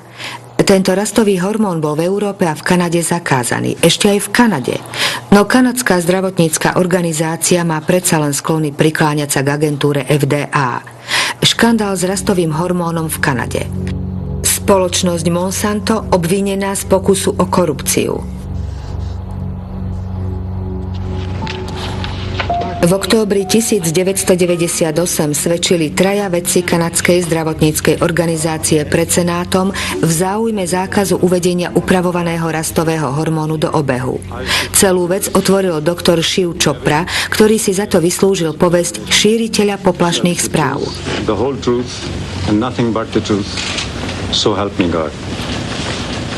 Tento rastový hormón bol v Európe a v Kanade zakázaný. Ešte aj v Kanade. No kanadská zdravotnícka organizácia má predsa len sklony prikláňať sa k agentúre FDA. Škandál s rastovým hormónom v Kanade. Spoločnosť Monsanto obvinená z pokusu o korupciu. V októbri 1998 svedčili traja vedci kanadskej zdravotníckej organizácie pred Senátom v záujme zákazu uvedenia upravovaného rastového hormónu do obehu. Celú vec otvoril doktor Shiv Chopra, ktorý si za to vyslúžil povesť šíriteľa poplašných správ. The whole truth and nothing but the truth. So help me God.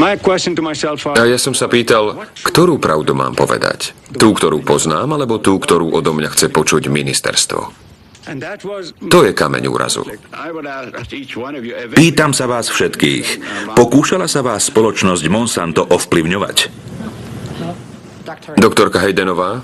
A ja som sa pýtal, ktorú pravdu mám povedať? Tú, ktorú poznám, alebo tú, ktorú odo mňa chce počuť ministerstvo? To je kameň úrazu. Pýtam sa vás všetkých. Pokúšala sa vás spoločnosť Monsanto ovplyvňovať? Doktorka Haydenová?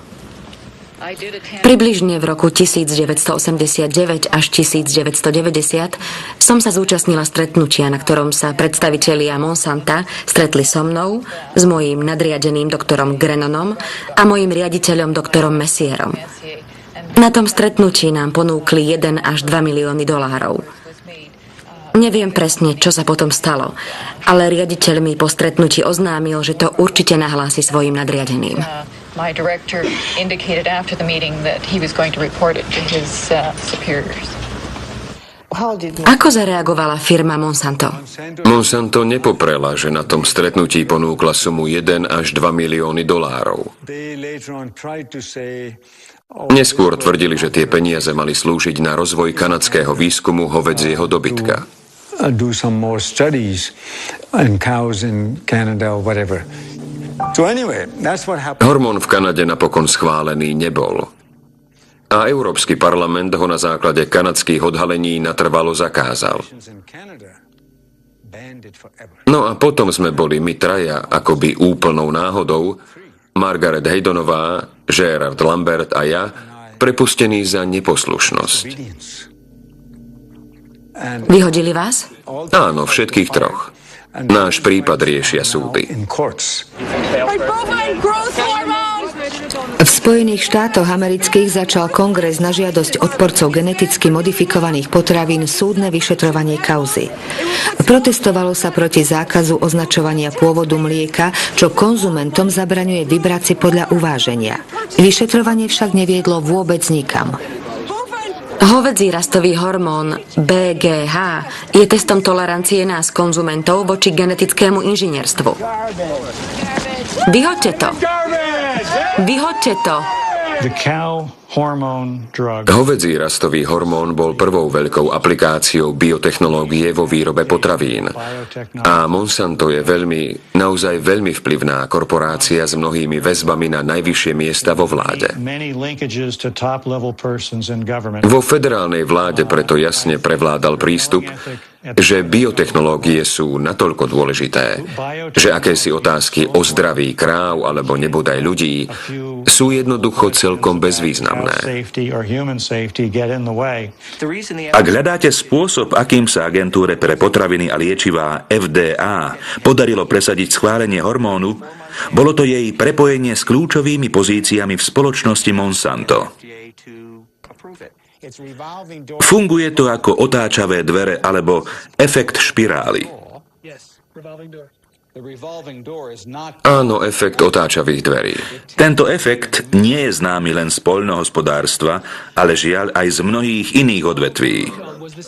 Približne v roku 1989 až 1990 som sa zúčastnila stretnutia, na ktorom sa predstavitelia Monsanta stretli so mnou, s mojím nadriadeným doktorom Grennonom a mojím riaditeľom doktorom Messierom. Na tom stretnutí nám ponúkli 1 až 2 milióny dolárov. Neviem presne, čo sa potom stalo, ale riaditeľ mi po stretnutí oznámil, že to určite nahlási svojim nadriadeným. My director indicated after the meeting that he was going to report it to his superiors. Ako zareagovala firma Monsanto? Monsanto nepoprela, že na tom stretnutí ponúkla sumu 1 až 2 milióny dolárov. Neskôr tvrdili, že tie peniaze mali slúžiť na rozvoj kanadského výskumu hovedzieho dobytka. Do some more studies in cows in Canada or whatever. So anyway, that's what happened. Hormón v Kanade napokon schválený nebol. A Európsky parlament ho na základe kanadských odhalení natrvalo zakázal. No a potom sme boli my traja akoby úplnou náhodou, Margaret Haydonová, Gerard Lambert a ja, prepustení za neposlušnosť. Vyhodili vás? Áno, všetkých troch. Náš prípad riešia súdy. V Spojených štátoch amerických začal kongres na žiadosť odporcov geneticky modifikovaných potravín súdne vyšetrovanie kauzy. Protestovalo sa proti zákazu označovania pôvodu mlieka, čo konzumentom zabraňuje vybrať si podľa uváženia. Vyšetrovanie však neviedlo vôbec nikam. Hovedzí rastový hormón BGH je testom tolerancie nás konzumentov voči genetickému inžinierstvu. Vyhoďte to! Vyhoďte to! Hovedzí rastový hormón bol prvou veľkou aplikáciou biotechnológie vo výrobe potravín. A Monsanto je naozaj veľmi vplyvná korporácia s mnohými väzbami na najvyššie miesta vo vláde. Vo federálnej vláde preto jasne prevládal prístup, že biotechnológie sú natoľko dôležité, že akési otázky o zdraví kráv alebo nebodaj ľudí sú jednoducho celkom bezvýznamné. Ak hľadáte spôsob, akým sa agentúre pre potraviny a liečivá FDA podarilo presadiť schválenie hormónu, bolo to jej prepojenie s kľúčovými pozíciami v spoločnosti Monsanto. Funguje to ako otáčavé dvere alebo efekt špirály. Áno, efekt otáčavých dverí. Tento efekt nie je známy len z poľnohospodárstva, ale žiaľ aj z mnohých iných odvetví.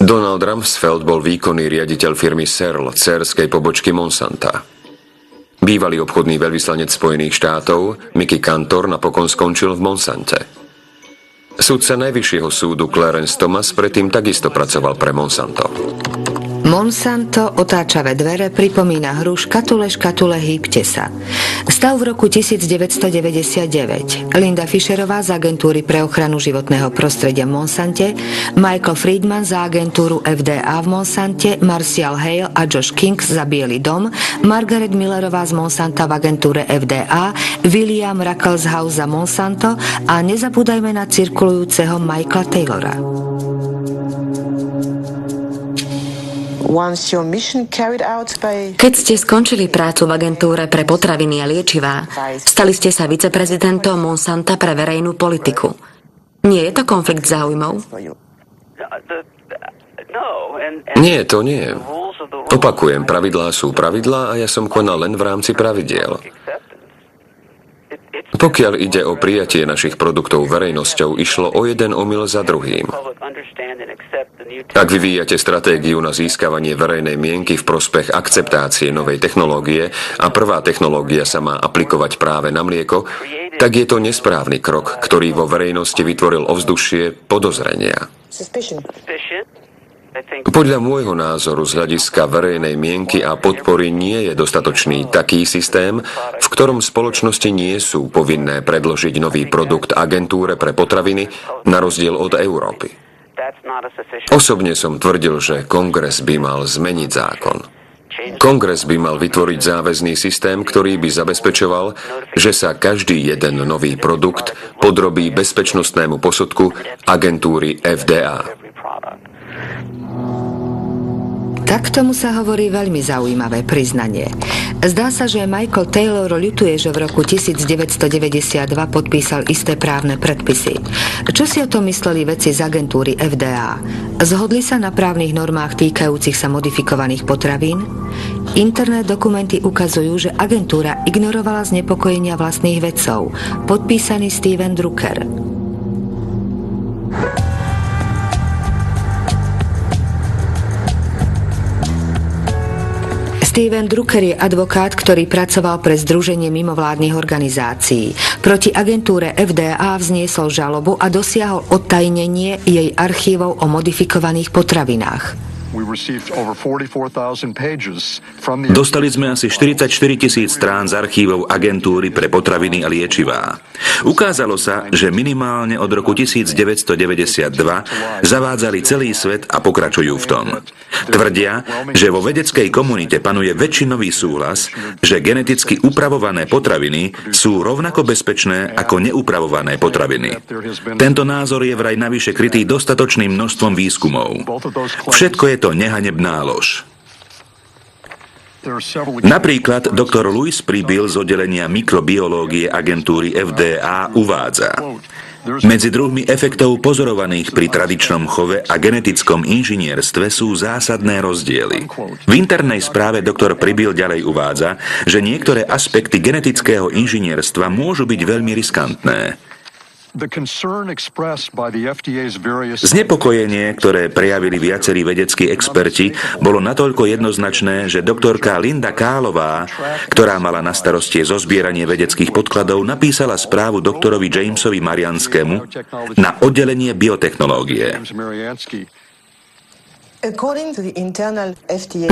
Donald Rumsfeld bol výkonný riaditeľ firmy Searle, dcérskej pobočky Monsanta. Bývalý obchodný veľvyslanec Spojených štátov, Mickey Cantor, napokon skončil v Monsante. Sudca Najvyššieho súdu Clarence Thomas predtým takisto pracoval pre Monsanto. Monsanto, otáčavé dvere, pripomína hru škatule, hýbte sa. Stav v roku 1999. Linda Fischerová z agentúry pre ochranu životného prostredia v Monsante, Michael Friedman za agentúru FDA v Monsante, Marcial Hale a Josh King za Biely dom, Margaret Millerová z Monsanta v agentúre FDA, William Ruckelshaus za Monsanto a nezabúdajme na cirkulujúceho Michaela Taylora. Keď ste skončili prácu v agentúre pre potraviny a liečivá, stali ste sa viceprezidentom Monsanta pre verejnú politiku. Nie je to konflikt záujmov? Nie, to nie. Opakujem, pravidlá sú pravidlá a ja som konal len v rámci pravidiel. Pokiaľ ide o prijatie našich produktov verejnosťou, išlo o jeden omyl za druhým. Ak vyvíjate stratégiu na získavanie verejnej mienky v prospech akceptácie novej technológie a prvá technológia sa má aplikovať práve na mlieko, tak je to nesprávny krok, ktorý vo verejnosti vytvoril ovzdušie podozrenia. Podľa môjho názoru z hľadiska verejnej mienky a podpory nie je dostatočný taký systém, v ktorom spoločnosti nie sú povinné predložiť nový produkt agentúre pre potraviny na rozdiel od Európy. Osobne som tvrdil, že Kongres by mal zmeniť zákon. Kongres by mal vytvoriť záväzný systém, ktorý by zabezpečoval, že sa každý jeden nový produkt podrobí bezpečnostnému posudku agentúry FDA. Tak tomu sa hovorí veľmi zaujímavé priznanie. Zdá sa, že Michael Taylor ľutuje, že v roku 1992 podpísal isté právne predpisy. Čo si o tom mysleli vedci z agentúry FDA? Zhodli sa na právnych normách týkajúcich sa modifikovaných potravín? Interné dokumenty ukazujú, že agentúra ignorovala znepokojenia vlastných vedcov. Podpísaný Steven Drucker. Steven Drucker je advokát, ktorý pracoval pre Združenie mimovládnych organizácií. Proti agentúre FDA vzniesol žalobu a dosiahol odtajnenie jej archívov o modifikovaných potravinách. Dostali sme asi 44 000 strán z archívov agentúry pre potraviny a liečivá. Ukázalo sa, že minimálne od roku 1992 zavádzali celý svet a pokračujú v tom. Tvrdia, že vo vedeckej komunite panuje väčšinový súhlas, že geneticky upravované potraviny sú rovnako bezpečné ako neupravované potraviny. Tento názor je vraj navyše krytý dostatočným množstvom výskumov. Všetko je to nehanebná lož. Napríklad doktor Louis Pribyl z oddelenia mikrobiológie agentúry FDA uvádza: medzi druhmi efektov pozorovaných pri tradičnom chove a genetickom inžinierstve sú zásadné rozdiely. V internej správe doktor Pribyl ďalej uvádza, že niektoré aspekty genetického inžinierstva môžu byť veľmi riskantné. Znepokojenie, ktoré prejavili viacerí vedeckí experti, bolo natoľko jednoznačné, že doktorka Linda Kálová, ktorá mala na starosti zozbieranie vedeckých podkladov, napísala správu doktorovi Jamesovi Marianskému na oddelenie biotechnológie.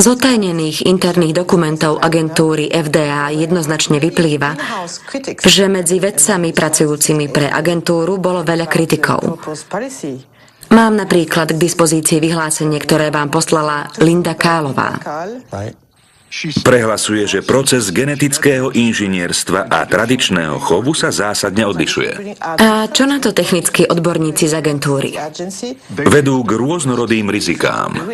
Z otajnených interných dokumentov agentúry FDA jednoznačne vyplýva, že medzi vedcami pracujúcimi pre agentúru bolo veľa kritikov. Mám napríklad k dispozícii vyhlásenie, ktoré vám poslala Linda Kálová. Prehlasuje, že proces genetického inžinierstva a tradičného chovu sa zásadne odlišuje. A čo na to technickí odborníci z agentúry? Vedú k rôznorodým rizikám.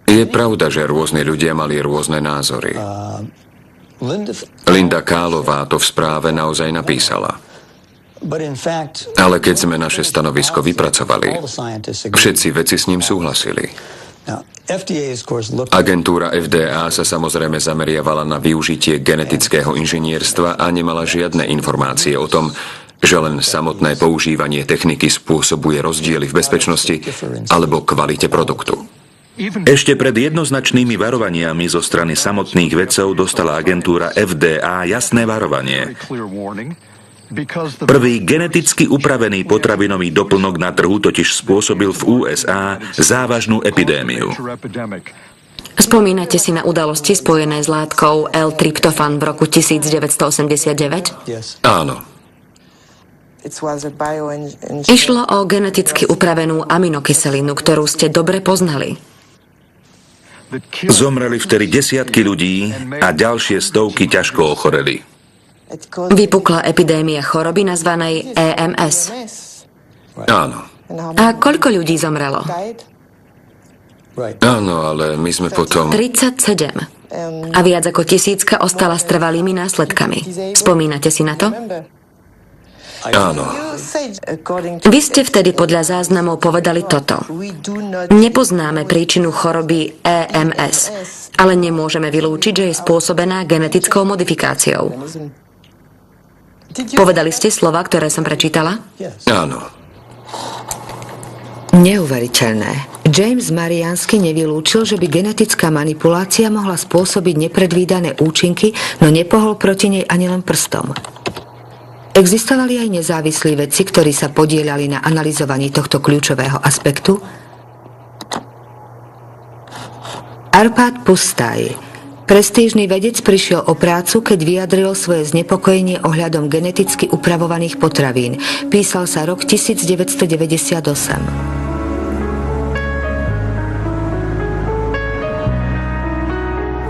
Je pravda, že rôzni ľudia mali rôzne názory. Linda Kálová to v správe naozaj napísala. Ale keď sme naše stanovisko vypracovali, všetci vedci s ním súhlasili. Agentúra FDA sa samozrejme zameriavala na využitie genetického inžinierstva a nemala žiadne informácie o tom, že len samotné používanie techniky spôsobuje rozdiely v bezpečnosti alebo kvalite produktu. Ešte pred jednoznačnými varovaniami zo strany samotných vedcov dostala agentúra FDA jasné varovanie. Prvý geneticky upravený potravinový doplnok na trhu totiž spôsobil v USA závažnú epidémiu. Spomínate si na udalosti spojené s látkou L-tryptofan v roku 1989? Áno. Išlo o geneticky upravenú aminokyselinu, ktorú ste dobre poznali. Zomreli vtedy desiatky ľudí a ďalšie stovky ťažko ochoreli. Vypukla epidémia choroby nazvanej EMS. Áno. A koľko ľudí zomrelo? Áno, ale my sme potom... 37. A viac ako 1000 ostala s trvalými následkami. Spomínate si na to? Áno. Vy ste vtedy podľa záznamov povedali toto. Nepoznáme príčinu choroby EMS, ale nemôžeme vylúčiť, že je spôsobená genetickou modifikáciou. Povedali ste slova, ktoré som prečítala? Áno. Neuveriteľné. James Mariansky nevylúčil, že by genetická manipulácia mohla spôsobiť nepredvídané účinky, no nepohol proti nej ani len prstom. Existovali aj nezávislí vedci, ktorí sa podieľali na analyzovaní tohto kľúčového aspektu? Arpad Pusztai, prestížny vedec, prišiel o prácu, keď vyjadril svoje znepokojenie ohľadom geneticky upravovaných potravín. Písal sa rok 1998.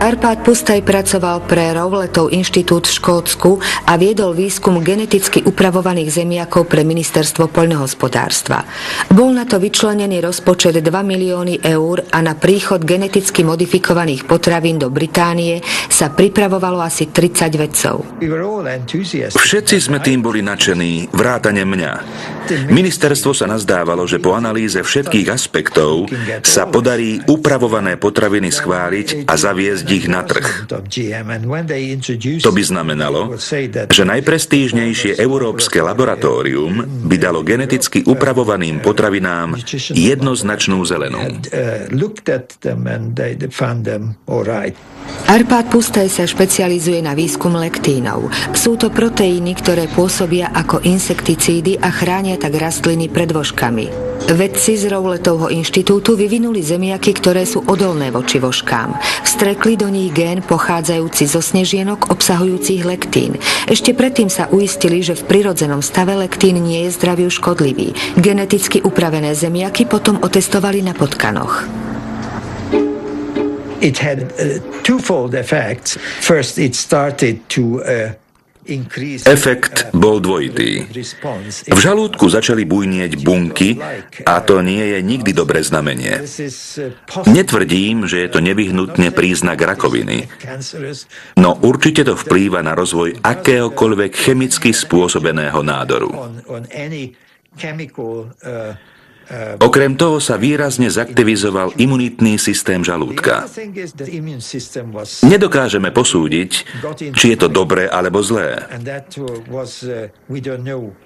Arpad Pusztai pracoval pre Rowlettov inštitút v Škótsku a viedol výskum geneticky upravovaných zemiakov pre ministerstvo poľnohospodárstva. Bol na to vyčlenený rozpočet 2 milióny eur a na príchod geneticky modifikovaných potravín do Británie sa pripravovalo asi 30 vedcov. Všetci sme tým boli nadšení, vrátane mňa. Ministerstvo sa nazdávalo, že po analýze všetkých aspektov sa podarí upravované potraviny schváliť a zaviesť ich na trh. To by znamenalo, že najprestížnejšie európske laboratórium by dalo geneticky upravovaným potravinám jednoznačnú zelenú. Arpad Pusztai sa špecializuje na výskum lektínov. Sú to proteíny, ktoré pôsobia ako insekticídy a chránia tak rastliny pred vožkami. Vedci z Rowlettovho inštitútu vyvinuli zemiaky, ktoré sú odolné voči vožkám. Vstrekli do nich gén pochádzajúci zo snežienok obsahujúcich lektín. Ešte predtým sa uistili, že v prirodzenom stave lektín nie je zdraviu škodlivý. Geneticky upravené zemiaky potom otestovali na potkanoch. It had twofold effects. First, it started to Efekt bol dvojitý. V žalúdku začali bujnieť bunky a to nie je nikdy dobré znamenie. Netvrdím, že je to nevyhnutne príznak rakoviny, no určite to vplýva na rozvoj akéhokoľvek chemicky spôsobeného nádoru. Okrem toho sa výrazne zaktivizoval imunitný systém žalúdka. Nedokážeme posúdiť, či je to dobré alebo zlé.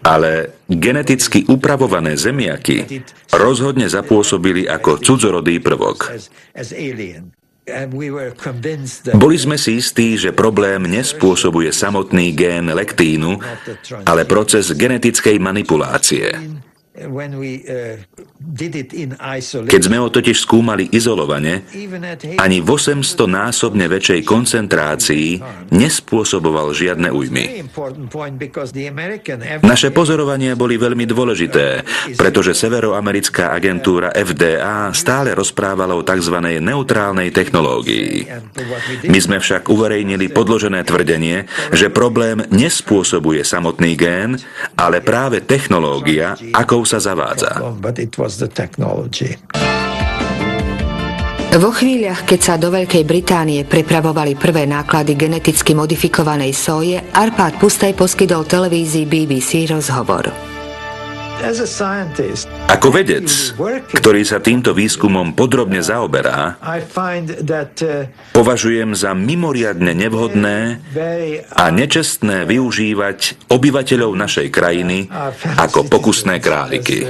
Ale geneticky upravované zemiaky rozhodne zapôsobili ako cudzorodý prvok. Boli sme si istí, že problém nespôsobuje samotný gén lektínu, ale proces genetickej manipulácie. Keď sme ho totiž skúmali izolovane, ani v 800-násobne väčšej koncentrácii nespôsoboval žiadne újmy. Naše pozorovania boli veľmi dôležité, pretože severoamerická agentúra FDA stále rozprávala o tzv. Neutrálnej technológii. My sme však uverejnili podložené tvrdenie, že problém nespôsobuje samotný gén, ale práve technológia, akou sa zavádza. Vo chvíľach, keď sa do Veľkej Británie prepravovali prvé náklady geneticky modifikovanej soje, Arpad Pusztai poskytol televízii BBC rozhovor. Ako vedec, ktorý sa týmto výskumom podrobne zaoberá, považujem za mimoriadne nevhodné a nečestné využívať obyvateľov našej krajiny ako pokusné králiky.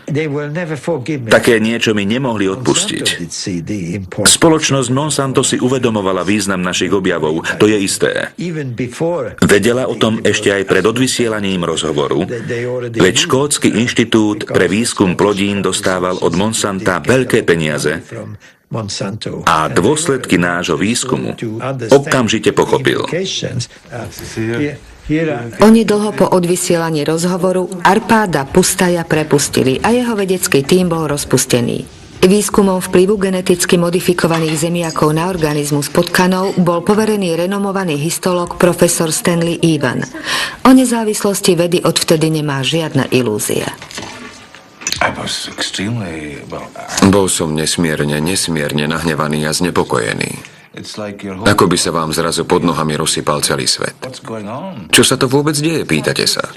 They will never forgive me. Také niečo mi nemohli odpustiť. Spoločnosť Monsanto si uvedomovala význam našich objavov, to je isté. Even before Vedela o tom ešte aj pred odvysielaním rozhovoru, veď Škótsky inštitút pre výskum plodín dostával od Monsanta veľké peniaze from Monsanto. a dôsledky nášho výskumu okamžite pochopil. Onedlho po odvysielaní rozhovoru Arpáda Pustaja prepustili a jeho vedecký tím bol rozpustený. Výskumom vplyvu geneticky modifikovaných zemiakov na organizmus potkanov bol poverený renomovaný histológ profesor Stanley Evan. O nezávislosti vedy odvtedy nemá žiadna ilúzia. Bol som nesmierne nahnevaný a znepokojený. Ako by sa vám zrazu pod nohami rozsypal celý svet. Čo sa to vôbec deje, pýtate sa?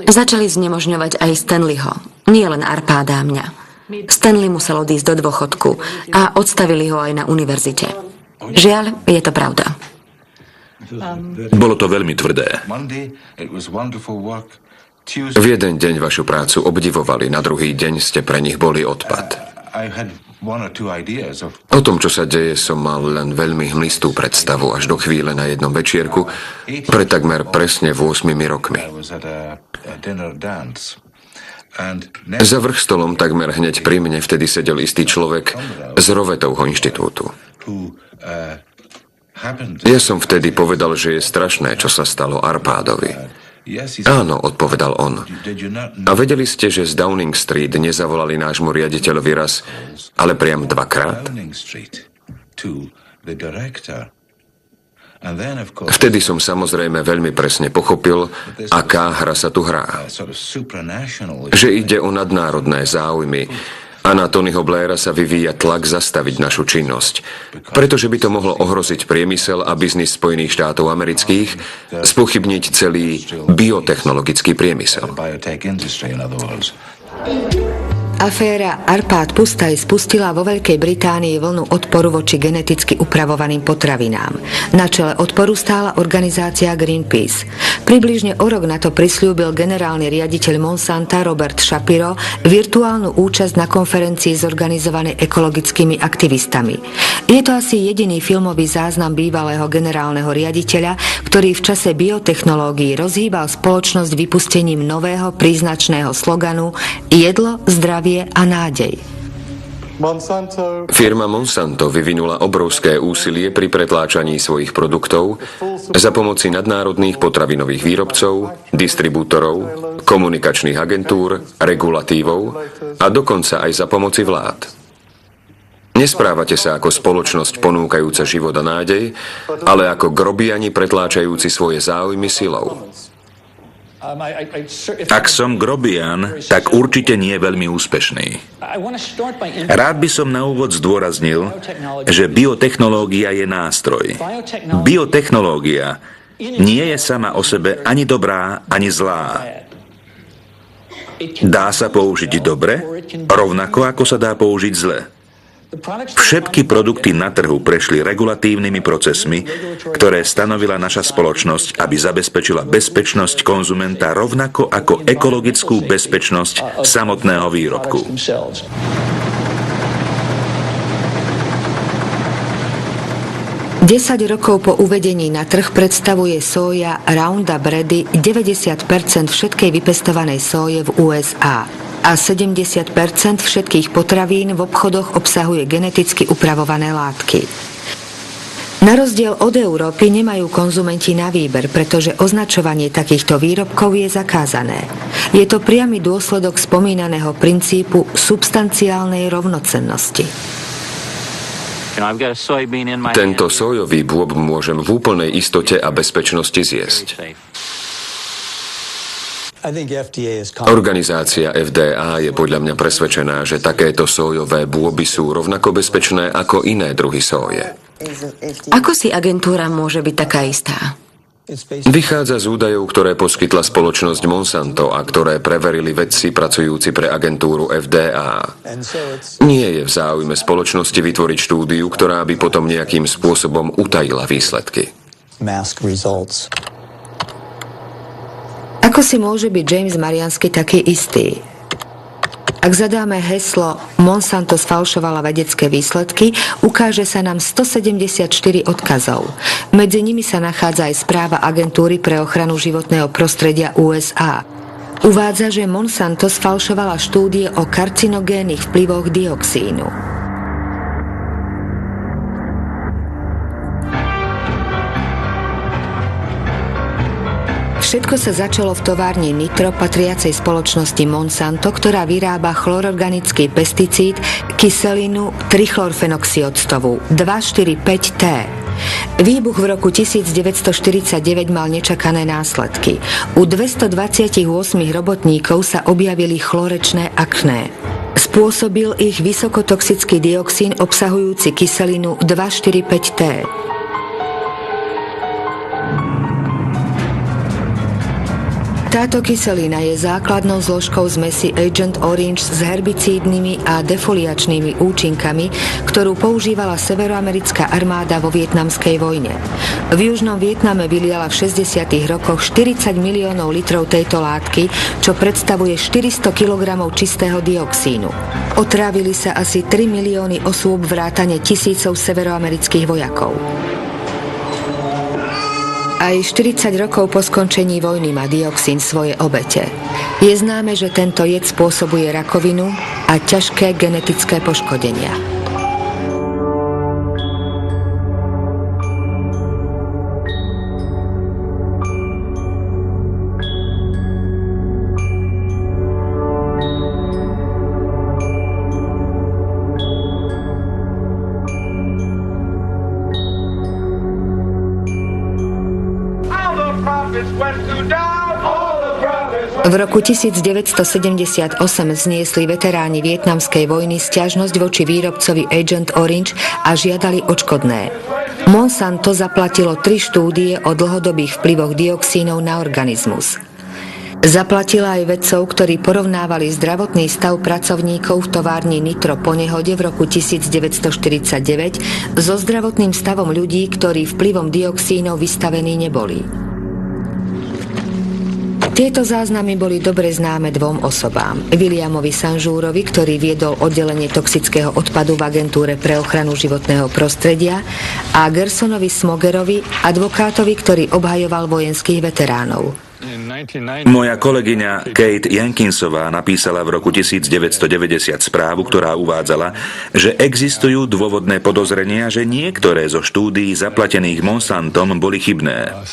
Začali znemožňovať aj Stanleyho, nie len Arpáda a mňa. Stanley musel odísť do dôchodku a odstavili ho aj na univerzite. Žiaľ, je to pravda. Bolo to veľmi tvrdé. V jeden deň vašu prácu obdivovali, na druhý deň ste pre nich boli odpad. O tom, čo sa deje, som mal len veľmi hmlistú predstavu až do chvíle na jednom večierku pred takmer presne 8 rokmi. Za vrch stolom takmer hneď pri mne vtedy sedel istý človek z Rovetovho inštitútu. Ja som vtedy povedal, že je strašné, čo sa stalo Arpádovi. Áno, odpovedal on. A vedeli ste, že z Downing Street nezavolali nášmu riaditeľovi raz, ale priam dvakrát? Vtedy som samozrejme veľmi presne pochopil, aká hra sa tu hrá. Že ide o nadnárodné záujmy a na Tonyho Blaira sa vyvíja tlak zastaviť našu činnosť, pretože by to mohlo ohroziť priemysel a biznis Spojených štátov amerických, spochybniť celý biotechnologický priemysel. Aféra Arpád Pustaj spustila vo Veľkej Británii vlnu odporu voči geneticky upravovaným potravinám. Na čele odporu stála organizácia Greenpeace. Približne o rok na to prisľúbil generálny riaditeľ Monsanta Robert Shapiro virtuálnu účasť na konferencii zorganizovanej ekologickými aktivistami. Je to asi jediný filmový záznam bývalého generálneho riaditeľa, ktorý v čase biotechnológií rozhýbal spoločnosť vypustením nového príznačného sloganu Jedlo, zdravie a nádej. Firma Monsanto vyvinula obrovské úsilie pri pretláčaní svojich produktov za pomoci nadnárodných potravinových výrobcov, distribútorov, komunikačných agentúr, regulatívov a dokonca aj za pomoci vlád. Nesprávate sa ako spoločnosť ponúkajúca život a nádej, ale ako grobiani pretláčajúci svoje záujmy silou. Ak som grobian, tak určite nie veľmi úspešný. Rád by som na úvod zdôraznil, že biotechnológia je nástroj. Biotechnológia nie je sama o sebe ani dobrá, ani zlá. Dá sa použiť dobre, rovnako ako sa dá použiť zle. Všetky produkty na trhu prešli regulatívnymi procesmi, ktoré stanovila naša spoločnosť, aby zabezpečila bezpečnosť konzumenta rovnako ako ekologickú bezpečnosť samotného výrobku. Desať rokov po uvedení na trh predstavuje sója Roundup Ready 90% všetkej vypestovanej sóje v USA. A 70% všetkých potravín v obchodoch obsahuje geneticky upravované látky. Na rozdiel od Európy nemajú konzumenti na výber, pretože označovanie takýchto výrobkov je zakázané. Je to priamy dôsledok spomínaného princípu substanciálnej rovnocennosti. Tento sojový bôb môžem v úplnej istote a bezpečnosti zjesť. Organizácia FDA je podľa mňa presvedčená, že takéto sójové bôby sú rovnako bezpečné ako iné druhy sóje. Ako si agentúra môže byť taká istá? Vychádza z údajov, ktoré poskytla spoločnosť Monsanto a ktoré preverili vedci pracujúci pre agentúru FDA. Nie je v záujme spoločnosti vytvoriť štúdiu, ktorá by potom nejakým spôsobom utajila výsledky. Ako si môže byť James Mariansky taký istý? Ak zadáme heslo Monsanto sfalšovala vedecké výsledky, ukáže sa nám 174 odkazov. Medzi nimi sa nachádza aj správa Agentúry pre ochranu životného prostredia USA. Uvádza, že Monsanto sfalšovala štúdie o karcinogénnych vplyvoch dioxínu. Všetko sa začalo v továrni Nitro patriacej spoločnosti Monsanto, ktorá vyrába chlororganický pesticíd kyselinu trichlorfenoxioctovú 2,4,5-T. Výbuch v roku 1949 mal nečakané následky. U 228 robotníkov sa objavili chlorečné akné. Spôsobil ich vysokotoxický dioxín obsahujúci kyselinu 2,4,5-T. Táto kyselina je základnou zložkou zmesi Agent Orange s herbicídnymi a defoliačnými účinkami, ktorú používala severoamerická armáda vo vietnamskej vojne. V južnom Vietname vyliala v 60. rokoch 40 miliónov litrov tejto látky, čo predstavuje 400 kg čistého dioxínu. Otrávili sa asi 3 milióny osôb vrátane tisícov severoamerických vojakov. Aj 40 rokov po skončení vojny má dioxín svoje obete. Je známe, že tento jed spôsobuje rakovinu a ťažké genetické poškodenia. V roku 1978 zniesli veteráni vietnamskej vojny sťažnosť voči výrobcovi Agent Orange a žiadali odškodné. Monsanto zaplatilo 3 štúdie o dlhodobých vplyvoch dioxínov na organizmus. Zaplatila aj vedcov, ktorí porovnávali zdravotný stav pracovníkov v továrni Nitro po nehode v roku 1949 so zdravotným stavom ľudí, ktorí vplyvom dioxínov vystavení neboli. Tieto záznamy boli dobre známe 2 osobám. Williamovi Sanžúrovi, ktorý viedol oddelenie toxického odpadu v agentúre pre ochranu životného prostredia, a Gersonovi Smogerovi, advokátovi, ktorý obhajoval vojenských veteránov. Moja kolegyňa Kate Jenkinsová napísala v roku 1990 správu, ktorá uvádzala, že existujú dôvodné podozrenia, že niektoré zo štúdií zaplatených Monsantom boli chybné.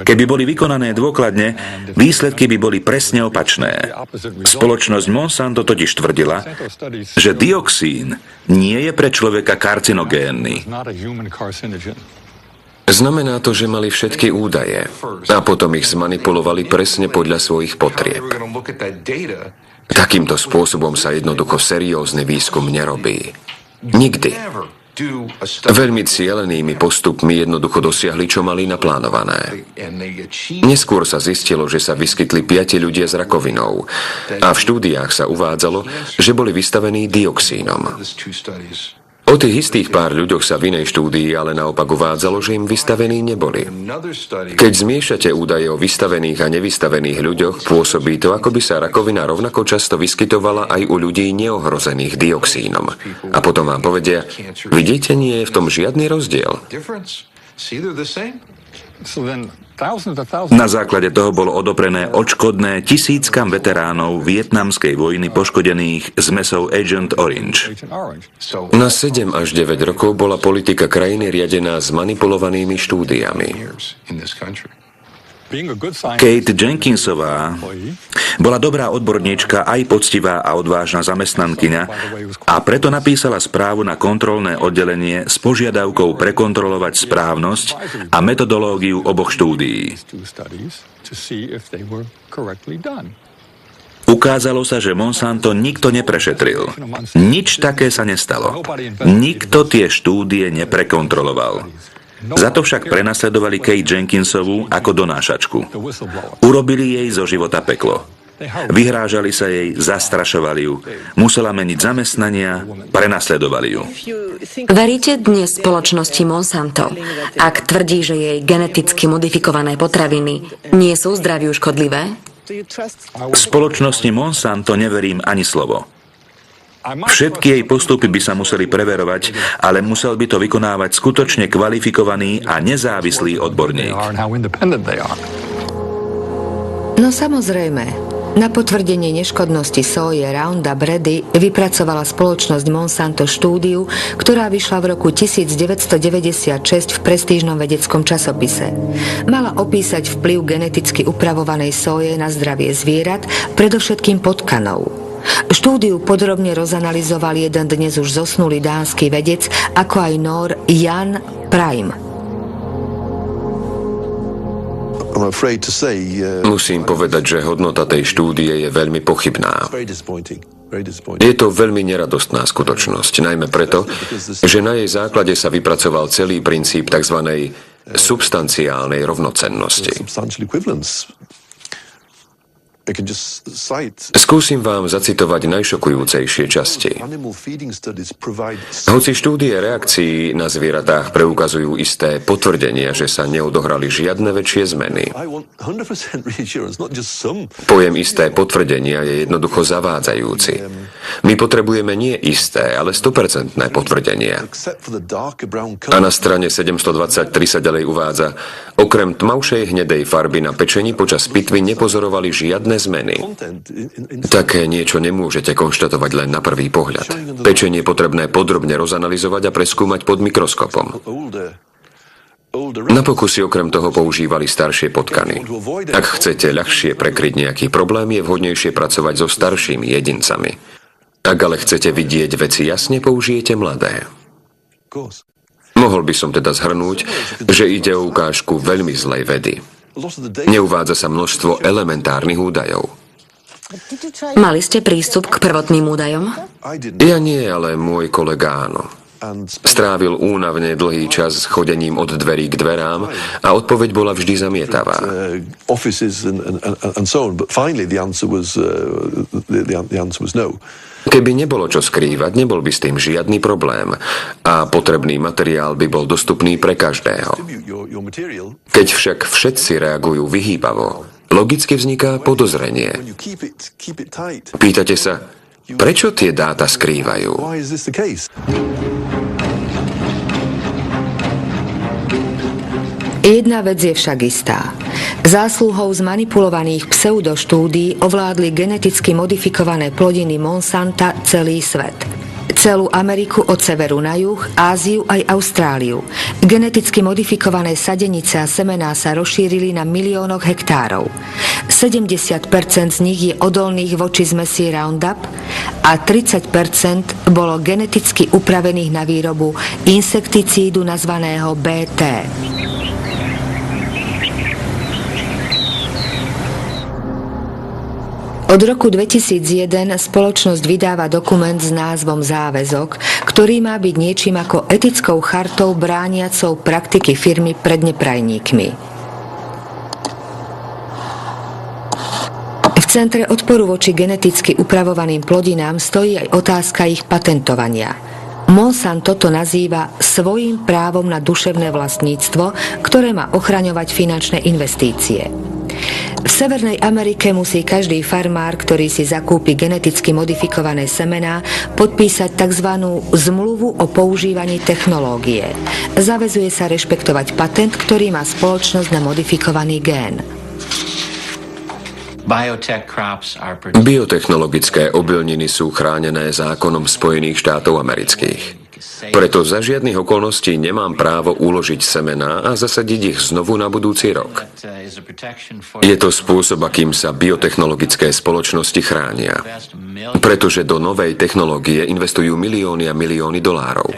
Keby boli vykonané dôkladne, výsledky by boli presne opačné. Spoločnosť Monsanto totiž tvrdila, že dioxín nie je pre človeka karcinogénny. Znamená to, že mali všetky údaje a potom ich zmanipulovali presne podľa svojich potrieb. Takýmto spôsobom sa jednoducho seriózny výskum nerobí. Nikdy. Veľmi cielenými postupmi jednoducho dosiahli, čo mali naplánované. Neskôr sa zistilo, že sa vyskytli 5 ľudia s rakovinou a v štúdiách sa uvádzalo, že boli vystavení dioxínom. O tých istých pár ľuďoch sa v inej štúdii ale naopak uvádzalo, že im vystavení neboli. Keď zmiešate údaje o vystavených a nevystavených ľuďoch, pôsobí to, ako by sa rakovina rovnako často vyskytovala aj u ľudí neohrozených dioxínom. A potom vám povedia, vidíte, nie je v tom žiadny rozdiel. Na základe toho bolo odoprené odškodné tisíckam veteránov vietnamskej vojny poškodených zmesou Agent Orange. Na 7 až 9 rokov bola politika krajiny riadená zmanipulovanými štúdiami. Kate Jenkinsová bola dobrá odborníčka, aj poctivá a odvážna zamestnankyňa a preto napísala správu na kontrolné oddelenie s požiadavkou prekontrolovať správnosť a metodológiu oboch štúdií. Ukázalo sa, že Monsanto nikto neprešetril. Nič také sa nestalo. Nikto tie štúdie neprekontroloval. Za to však prenasledovali Kate Jenkinsovú ako donášačku. Urobili jej zo života peklo. Vyhrážali sa jej, zastrašovali ju. Musela meniť zamestnania, prenasledovali ju. Veríte dnes spoločnosti Monsanto, ak tvrdí, že jej geneticky modifikované potraviny nie sú zdraviu škodlivé? Spoločnosti Monsanto neverím ani slovo. Všetky jej postupy by sa museli preverovať, ale musel by to vykonávať skutočne kvalifikovaný a nezávislý odborník. No samozrejme, na potvrdenie neškodnosti soje Roundup Ready vypracovala spoločnosť Monsanto štúdiu, ktorá vyšla v roku 1996 v prestížnom vedeckom časopise. Mala opísať vplyv geneticky upravovanej soje na zdravie zvierat, predovšetkým potkanov. Štúdiu podrobne rozanalizoval jeden dnes už zosnulý dánsky vedec, ako aj Nór Jan Prime. Musím povedať, že hodnota tej štúdie je veľmi pochybná. Je to veľmi neradostná skutočnosť, najmä preto, že na jej základe sa vypracoval celý princíp tzv. Substanciálnej rovnocennosti. Skúsim vám zacitovať najšokujúcejšie časti. Hoci štúdie reakcií na zvieratách preukazujú isté potvrdenia, že sa neodohrali žiadne väčšie zmeny. Pojem isté potvrdenia je jednoducho zavádzajúci. My potrebujeme nie isté, ale 100% potvrdenia. A na strane 723 sa ďalej uvádza, okrem tmavšej hnedej farby na pečení počas pitvy nepozorovali žiadne zmeny. Také niečo nemôžete konštatovať len na prvý pohľad. Pečenie je potrebné podrobne rozanalizovať a preskúmať pod mikroskopom. Na pokusy okrem toho používali staršie potkany. Ak chcete ľahšie prekryť nejaký problém, je vhodnejšie pracovať so staršími jedincami. Ak ale chcete vidieť veci jasne, použijete mladé. Mohol by som teda zhrnúť, že ide o ukážku veľmi zlej vedy. Neuvádza sa množstvo elementárnych údajov. Mali ste prístup k prvotným údajom? Ja nie, ale môj kolega áno. Strávil únavne dlhý čas chodením od dverí k dverám a odpoveď bola vždy zamietavá. Keby nebolo čo skrývať, nebol by s tým žiadny problém a potrebný materiál by bol dostupný pre každého. Keď však všetci reagujú vyhýbavo, logicky vzniká podozrenie. Pýtate sa, prečo tie dáta skrývajú? Jedna vec je však istá. Zásluhou zmanipulovaných pseudoštúdií ovládli geneticky modifikované plodiny Monsanta celý svet. Celú Ameriku od severu na juh, Áziu aj Austráliu. Geneticky modifikované sadenice a semená sa rozšírili na miliónoch hektárov. 70% z nich je odolných voči zmesi Roundup a 30% bolo geneticky upravených na výrobu insekticídu nazvaného BT. Od roku 2001 spoločnosť vydáva dokument s názvom Záväzok, ktorý má byť niečím ako etickou chartou brániacou praktiky firmy pred neprajníkmi. V centre odporu voči geneticky upravovaným plodinám stojí aj otázka ich patentovania. Monsanto to nazýva svojím právom na duševné vlastníctvo, ktoré má ochraňovať finančné investície. V Severnej Amerike musí každý farmár, ktorý si zakúpi geneticky modifikované semená, podpísať tzv. Zmluvu o používaní technológie. Zavezuje sa rešpektovať patent, ktorý má spoločnosť na modifikovaný gén. Biotechnologické obilniny sú chránené zákonom Spojených štátov amerických. Preto za žiadnych okolností nemám právo uložiť semená a zasadiť ich znovu na budúci rok. Je to spôsob, akým sa biotechnologické spoločnosti chránia. Pretože do novej technológie investujú milióny a milióny dolárov.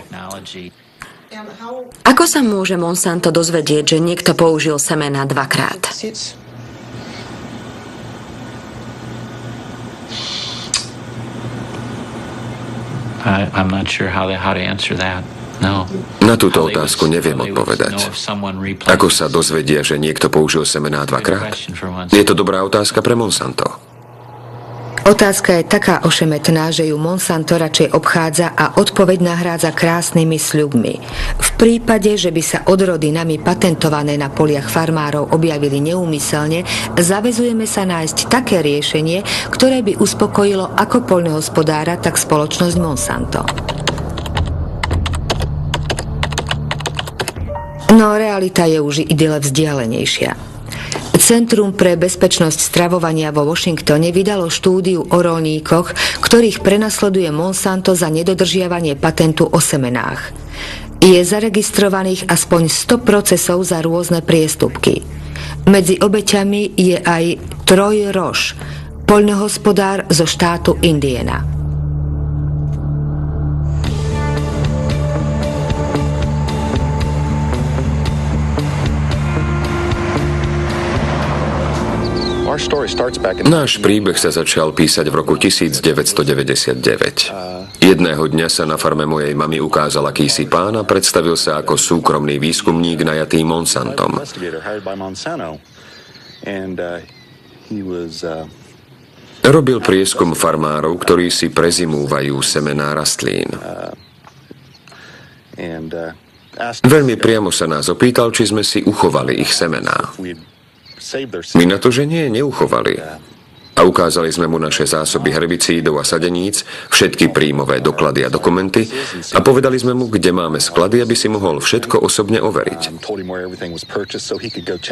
Ako sa môže Monsanto dozvedieť, že niekto použil semená dvakrát? I'm not sure how to answer that. No. Na túto otázku neviem odpovedať. Ako sa dozvedia, že niekto použil semená dvakrát? Je to dobrá otázka pre Monsanto. Otázka je taká ošemetná, že ju Monsanto radšej obchádza a odpoveď nahrádza krásnymi sľubmi. V prípade, že by sa odrody nami patentované na poliach farmárov objavili neúmyselne, zavezujeme sa nájsť také riešenie, ktoré by uspokojilo ako poľnohospodára, tak spoločnosť Monsanto. No realita je už idyle vzdialenejšia. Centrum pre bezpečnosť stravovania vo Washingtone vydalo štúdiu o roľníkoch, ktorých prenasleduje Monsanto za nedodržiavanie patentu o semenách. Je zaregistrovaných aspoň 100 procesov za rôzne priestupky. Medzi obeťami je aj Troy Roche, poľnohospodár zo štátu Indiana. Náš príbeh sa začal písať v roku 1999. Jedného dňa sa na farme mojej mamy ukázal akýsi pán a predstavil sa ako súkromný výskumník najatý Monsantom. Robil prieskum farmárov, ktorí si prezimúvajú semená rastlín. Veľmi priamo sa nás opýtal, či sme si uchovali ich semená. My na to, že nie, neuchovali. A ukázali sme mu naše zásoby herbicídov a sadeníc, všetky príjmové doklady a dokumenty a povedali sme mu, kde máme sklady, aby si mohol všetko osobne overiť.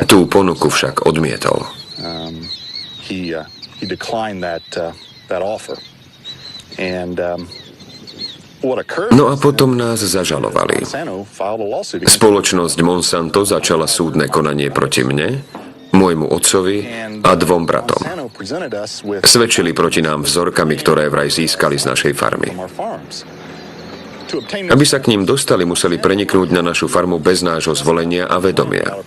Tú ponuku však odmietol. No a potom nás zažalovali. Spoločnosť Monsanto začala súdne konanie proti mne, môjmu otcovi a 2 bratom. Svedčili proti nám vzorkami, ktoré vraj získali z našej farmy. Aby sa k ním dostali, museli preniknúť na našu farmu bez nášho zvolenia a vedomia.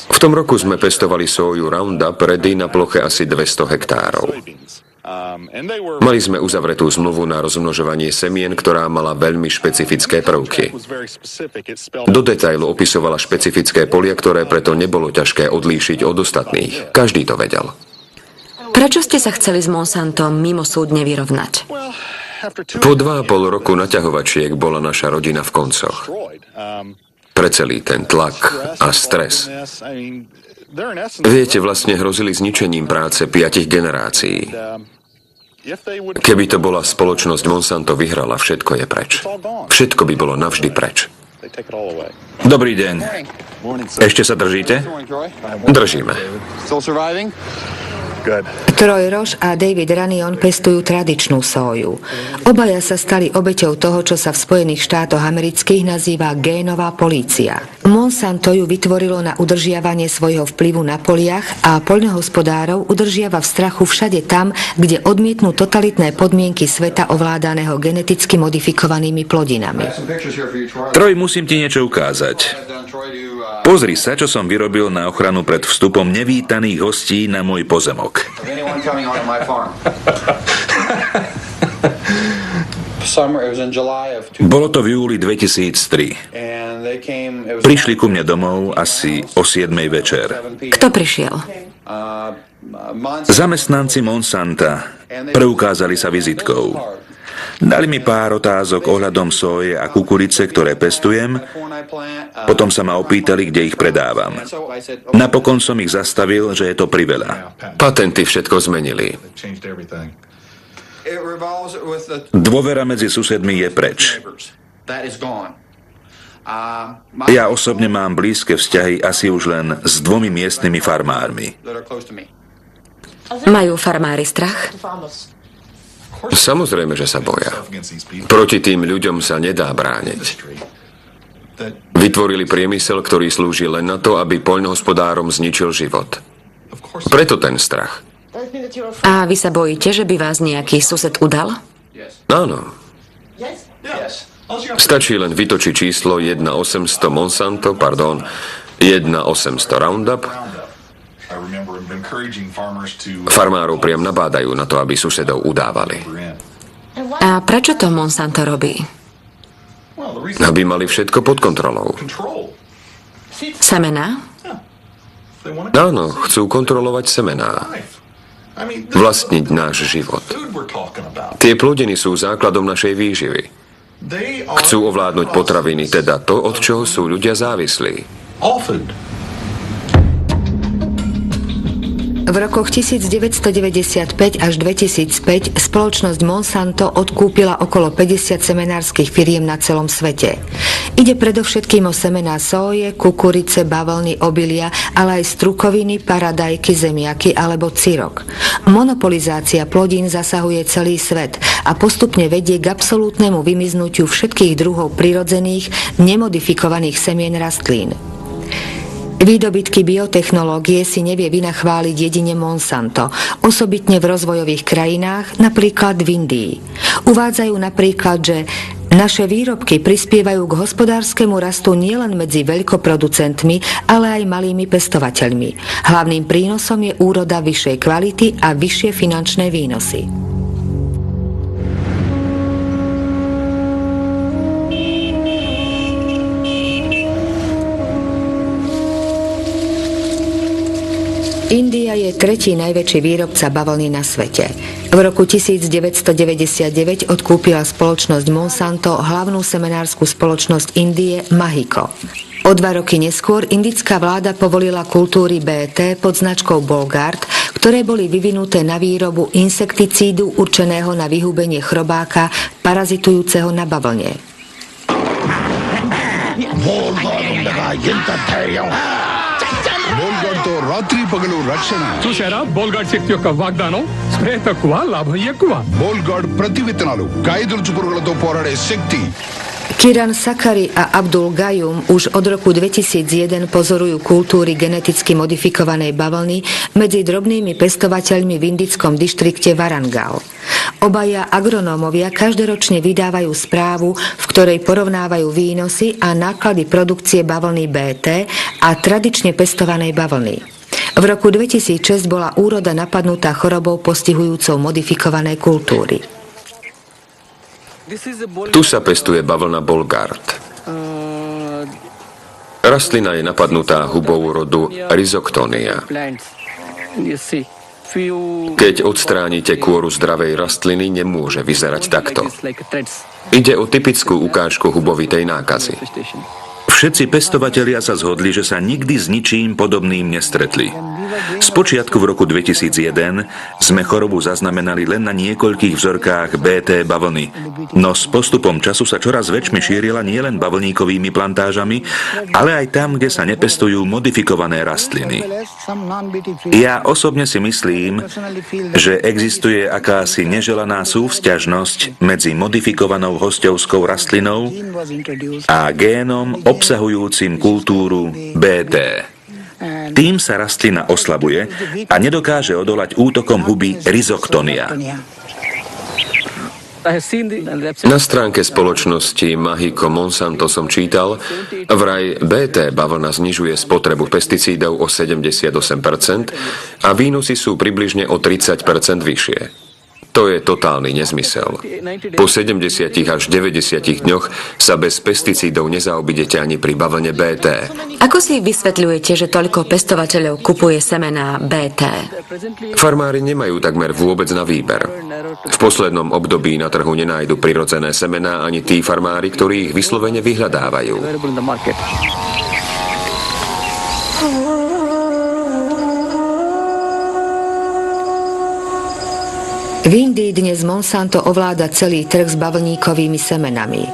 V tom roku sme pestovali soju Roundup Ready na ploche asi 200 hektárov. Mali sme uzavretú zmluvu na rozmnožovanie semien, ktorá mala veľmi špecifické prvky. Do detailu opisovala špecifické polia, ktoré preto nebolo ťažké odlíšiť od ostatných. Každý to vedel. Prečo ste sa chceli s Monsantom mimosúdne vyrovnať? Po 2,5 roku naťahovačiek bola naša rodina v koncoch. Pre celý ten tlak a stres. Viete, vlastne hrozili zničením práce 5 generácií. Keby to bola spoločnosť Monsanto vyhrala, všetko je preč. Všetko by bolo navždy preč. Dobrý deň. Ešte sa držíte? Držíme. Troy Roche a David Ranion pestujú tradičnú sóju. Obaja sa stali obeťou toho, čo sa v Spojených štátoch amerických nazýva génová polícia. Monsanto ju vytvorilo na udržiavanie svojho vplyvu na poliach a poľnohospodárov udržiava v strachu všade tam, kde odmietnú totalitné podmienky sveta ovládaného geneticky modifikovanými plodinami. Troj, musím ti niečo ukázať. Pozri sa, čo som vyrobil na ochranu pred vstupom nevítaných hostí na môj pozemok. Bolo to v júli 2003. Prišli ku mne domov asi o 7 večer. Kto prišiel? Zamestnanci Monsanta preukázali sa vizitkou. Dali mi pár otázok ohľadom soje a kukurice, ktoré pestujem. Potom sa ma opýtali, kde ich predávam. Napokon som ich zastavil, že je to priveľa. Patenty všetko zmenili. Dôvera medzi susedmi je preč. Ja osobne mám blízke vzťahy asi už len s 2 miestnymi farmármi. Majú farmári strach? Samozrejme, že sa boja. Proti tým ľuďom sa nedá brániť. Vytvorili priemysel, ktorý slúži len na to, aby poľnohospodárom zničil život. Preto ten strach. A vy sa bojíte, že by vás nejaký sused udal? Áno. Stačí len vytočiť číslo 1-800 Monsanto, 1-800 Roundup. Farmárov priam nabádajú na to, aby susedov udávali. A prečo to Monsanto robí? Aby mali všetko pod kontrolou. Semená? Áno, chcú kontrolovať semená. vlastniť náš život. Tie plodiny sú základom našej výživy. Chcú ovládnuť potraviny, teda to, od čoho sú ľudia závislí. V rokoch 1995 až 2005 spoločnosť Monsanto odkúpila okolo 50 semenárskych firiem na celom svete. Ide predovšetkým o semená soje, kukurice, bavlny, obilia, ale aj strukoviny, paradajky, zemiaky alebo cirok. Monopolizácia plodín zasahuje celý svet a postupne vedie k absolútnemu vymiznutiu všetkých druhov prirodzených, nemodifikovaných semien rastlín. Výdobytky biotechnológie si nevie vynachváliť jedine Monsanto, osobitne v rozvojových krajinách, napríklad v Indii. Uvádzajú napríklad, že naše výrobky prispievajú k hospodárskemu rastu nielen medzi veľkoproducentmi, ale aj malými pestovateľmi. Hlavným prínosom je úroda vyššej kvality a vyššie finančné výnosy. India je tretí najväčší výrobca bavlny na svete. V roku 1999 odkúpila spoločnosť Monsanto hlavnú semenárskú spoločnosť Indie Mahiko. O 2 roky neskôr indická vláda povolila kultúry BT pod značkou Bollgard, ktoré boli vyvinuté na výrobu insekticídu určeného na vyhubenie chrobáka parazitujúceho na bavlne. బోల్గాడ్తో రాత్రి పగలు రక్షణ చూసారా బోల్గాడ్ శక్తి యొక్క వాగ్దానం స్ప్రే తక్కువ లాభం ఎక్కువ బోల్గాడ్ ప్రతి విత్తనాలు కాయదులుచు పురుగులతో పోరాడే శక్తి. Kiran Sakari a Abdul Gayum už od roku 2001 pozorujú kultúry geneticky modifikovanej bavlny medzi drobnými pestovateľmi v indickom dištrikte Warangal. Obaja agronómovia každoročne vydávajú správu, v ktorej porovnávajú výnosy a náklady produkcie bavlny BT a tradične pestovanej bavlny. V roku 2006 bola úroda napadnutá chorobou postihujúcou modifikované kultúry. Tu sa pestuje bavlna Bollgard. Rastlina je napadnutá hubou rodu Rhizoctonia. Keď odstránite kôru zdravej rastliny, nemôže vyzerať takto. Ide o typickú ukážku hubovitej nákazy. Všetci pestovatelia sa zhodli, že sa nikdy s ničím podobným nestretli. Spočiatku v roku 2001 sme chorobu zaznamenali len na niekoľkých vzorkách BT bavlny, no s postupom času sa čoraz väčšmi šírila nielen bavlníkovými plantážami, ale aj tam, kde sa nepestujú modifikované rastliny. Ja osobne si myslím, že existuje akási neželaná súvzťažnosť medzi modifikovanou hosťovskou rastlinou a génom obsahujúcim kultúru BT. Tým sa rastlina oslabuje a nedokáže odolať útokom huby Rhizoctonia. Na stránke spoločnosti Mahiko Monsanto som čítal, vraj BT bavlna znižuje spotrebu pesticídov o 78% a výnosy sú približne o 30% vyššie. To je totálny nezmysel. Po 70 až 90 dňoch sa bez pesticídov nezaobidete ani pri bavlne BT. Ako si vysvetľujete, že toľko pestovateľov kupuje semená BT? Farmári nemajú takmer vôbec na výber. V poslednom období na trhu nenájdu prirodzené semená ani tí farmári, ktorí ich vyslovene vyhľadávajú. V Indii dnes Monsanto ovláda celý trh s bavlníkovými semenami.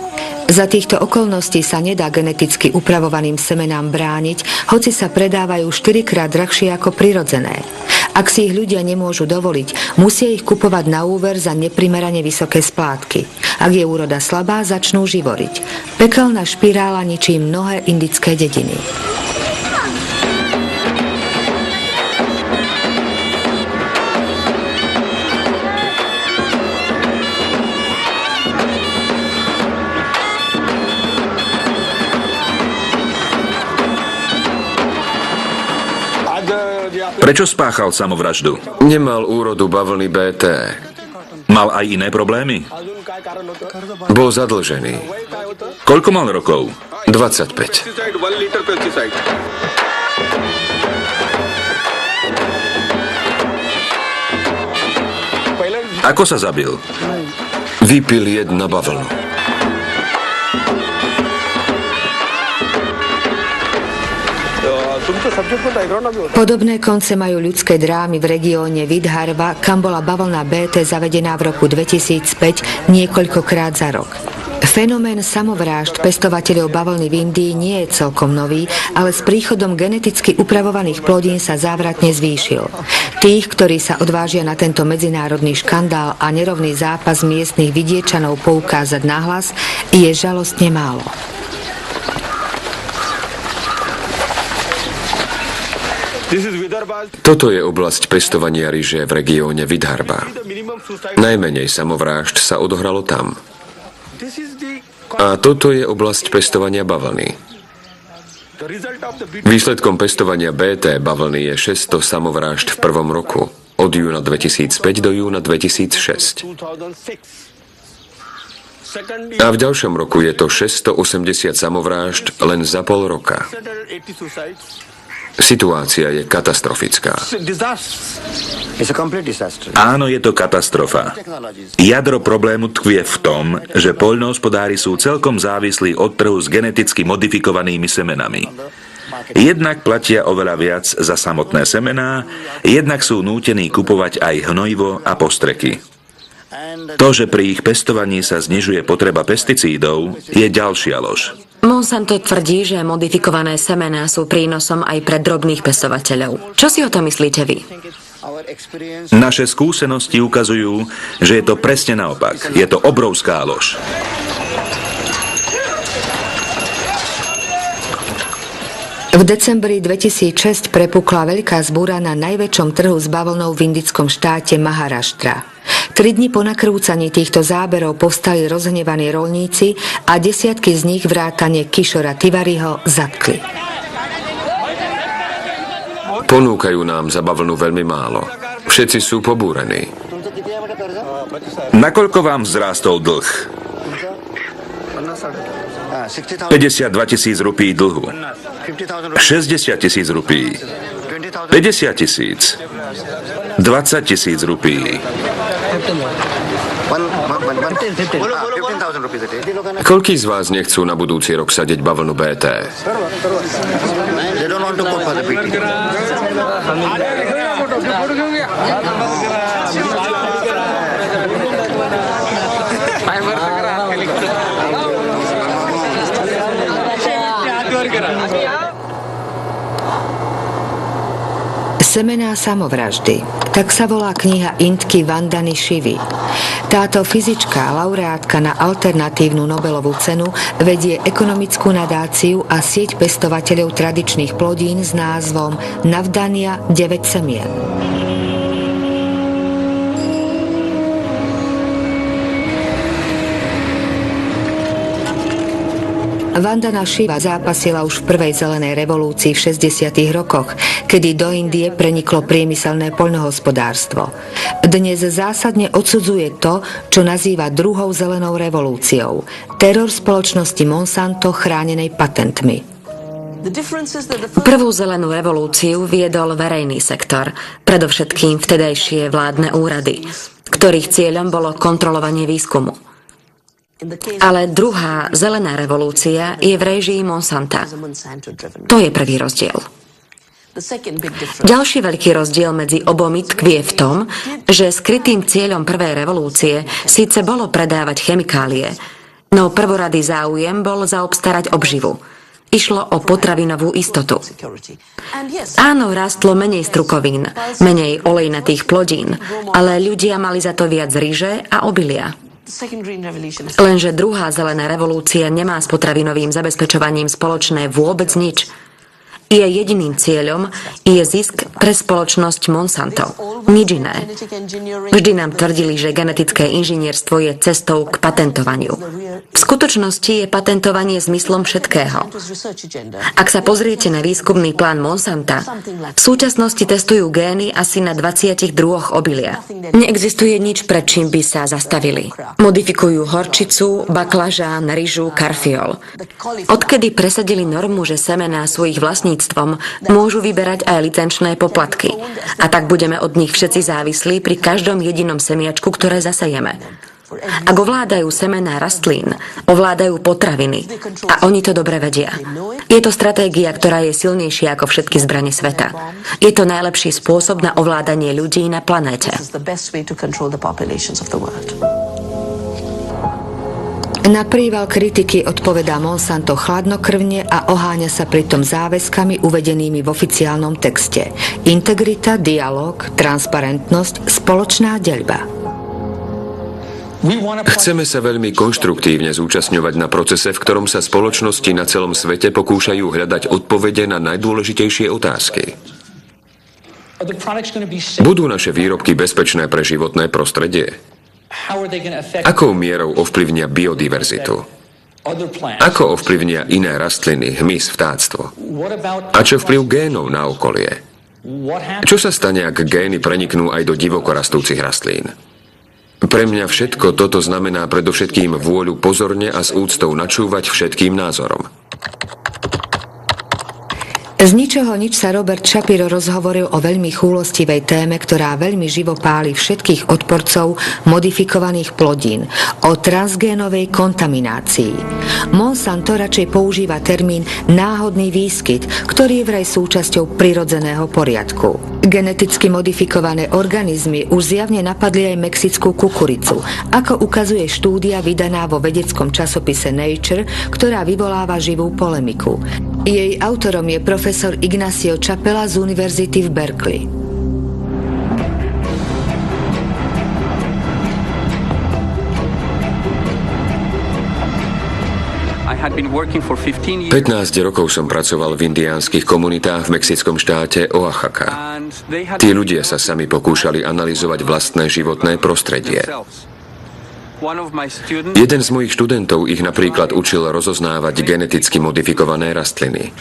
Za týchto okolností sa nedá geneticky upravovaným semenám brániť, hoci sa predávajú 4-krát drahšie ako prirodzené. Ak si ich ľudia nemôžu dovoliť, musia ich kupovať na úver za neprimerane vysoké splátky. Ak je úroda slabá, začnú živoriť. Pekelná špirála ničí mnohé indické dediny. Prečo spáchal samovraždu? Nemal úrodu bavlny BT. Mal aj iné problémy? Bol zadlžený. Koľko mal rokov? 25. Ako sa zabil? Vypil jed na bavlnu. Podobné konce majú ľudské drámy v regióne Vidharva, kam bola bavlna BT zavedená v roku 2005 niekoľkokrát za rok. Fenomén samovrážd pestovateľov bavlny v Indii nie je celkom nový, ale s príchodom geneticky upravovaných plodín sa závratne zvýšil. Tých, ktorí sa odvážia na tento medzinárodný škandál a nerovný zápas miestnych vidiečanov poukázať nahlas, je žalostne málo. Toto je oblasť pestovania ryže v regióne Vidharva. Najmenej samovrážd sa odohralo tam. A toto je oblasť pestovania bavlny. Výsledkom pestovania BT bavlny je 600 samovrážd v prvom roku, od júna 2005 do júna 2006. A v ďalšom roku je to 680 samovrážd len za pol roka. Situácia je katastrofická. Áno, je to katastrofa. Jadro problému tkvie v tom, že poľnohospodári sú celkom závislí od trhu s geneticky modifikovanými semenami. Jednak platia oveľa viac za samotné semená, jednak sú nútení kupovať aj hnojivo a postreky. To, že pri ich pestovaní sa znižuje potreba pesticídov, je ďalšia lož. Monsanto tvrdí, že modifikované semená sú prínosom aj pre drobných pestovateľov. Čo si o to myslíte vy? Naše skúsenosti ukazujú, že je to presne naopak. Je to obrovská lož. V decembri 2006 prepukla veľká zbúra na najväčšom trhu s bavlnou v indickom štáte Maharashtra. 3 dni po nakrúcaní týchto záberov povstali rozhnevaní roľníci a desiatky z nich vrátane Kishora Tiwariho zatkli. Ponúkajú nám za bavlnu veľmi málo. Všetci sú pobúrení. Nakoľko vám vzrástol dlh? 52 000 rupí dlhu. 60 000 rupí. 50 000. 20 000 rupí. Koľký z vás nechcú na budúci rok sadeť bavlnu BT? Semená samovraždy. Tak sa volá kniha Indky Vandany Shivy. Táto fyzička, laureátka na alternatívnu Nobelovú cenu, vedie ekonomickú nadáciu a sieť pestovateľov tradičných plodín s názvom Navdania 9 semien. Vandana Shiva zápasila už v prvej zelenej revolúcii v 60. rokoch, kedy do Indie preniklo priemyselné poľnohospodárstvo. Dnes zásadne odsudzuje to, čo nazýva druhou zelenou revolúciou. Teror spoločnosti Monsanto chránenej patentmi. Prvú zelenú revolúciu viedol verejný sektor, predovšetkým vtedajšie vládne úrady, ktorých cieľom bolo kontrolovanie výskumu. Ale druhá zelená revolúcia je v réžii Monsanta. To je prvý rozdiel. Ďalší veľký rozdiel medzi obomi tkvie v tom, že skrytým cieľom prvej revolúcie síce bolo predávať chemikálie, no prvoradý záujem bol zaobstarať obživu. Išlo o potravinovú istotu. Áno, rástlo menej strukovín, menej olejnatých plodín, ale ľudia mali za to viac ryže a obilia. Lenže druhá zelená revolúcia nemá s potravinovým zabezpečovaním spoločné vôbec nič. Jej jediným cieľom je zisk pre spoločnosť Monsanto. Nič iné. Vždy nám tvrdili, že genetické inžinierstvo je cestou k patentovaniu. V skutočnosti je patentovanie zmyslom všetkého. Ak sa pozriete na výskumný plán Monsanta, v súčasnosti testujú gény asi na 20 druhoch obilia. Neexistuje nič, pred čím by sa zastavili. Modifikujú horčicu, baklažán, ryžu, karfiol. Odkedy presadili normu, že semená svojich vlastníctvom môžu vyberať aj licenčné poplatky. A tak budeme od nich všetci závislí pri každom jedinom semiačku, ktoré zasejeme. Ak ovládajú semená rastlín, ovládajú potraviny. A oni to dobre vedia. Je to stratégia, ktorá je silnejšia ako všetky zbrane sveta. Je to najlepší spôsob na ovládanie ľudí na planéte. Na príval kritiky odpovedá Monsanto chladnokrvne a oháňa sa pritom záväzkami uvedenými v oficiálnom texte. Integrita, dialóg, transparentnosť, spoločná deľba. Chceme sa veľmi konštruktívne zúčastňovať na procese, v ktorom sa spoločnosti na celom svete pokúšajú hľadať odpovede na najdôležitejšie otázky. Budú naše výrobky bezpečné pre životné prostredie? Akou mierou ovplyvnia biodiverzitu? Ako ovplyvnia iné rastliny, hmyz, vtáctvo? A čo vplyv génov na okolie? Čo sa stane, ak gény preniknú aj do divoko rastúcich rastlín? Pre mňa všetko toto znamená predovšetkým vôľu pozorne a s úctou načúvať všetkým názorom. Z ničoho nič sa Robert Shapiro rozhovoril o veľmi chúlostivej téme, ktorá veľmi živo páli všetkých odporcov modifikovaných plodín, o transgénovej kontaminácii. Monsanto radšej používa termín náhodný výskyt, ktorý je vraj súčasťou prirodzeného poriadku. Geneticky modifikované organizmy už zjavne napadli aj mexickú kukuricu, ako ukazuje štúdia vydaná vo vedeckom časopise Nature, ktorá vyvoláva živú polemiku. Jej autorom je profesor Ignacio Chapela z univerzity v Berkeley. – 15 rokov som pracoval v indiánskych komunitách v mexickom štáte Oaxaca. Tí ľudia sa sami pokúšali analyzovať vlastné životné prostredie. Jeden z mojich študentov ich napríklad učil rozoznávať geneticky modifikované rastliny.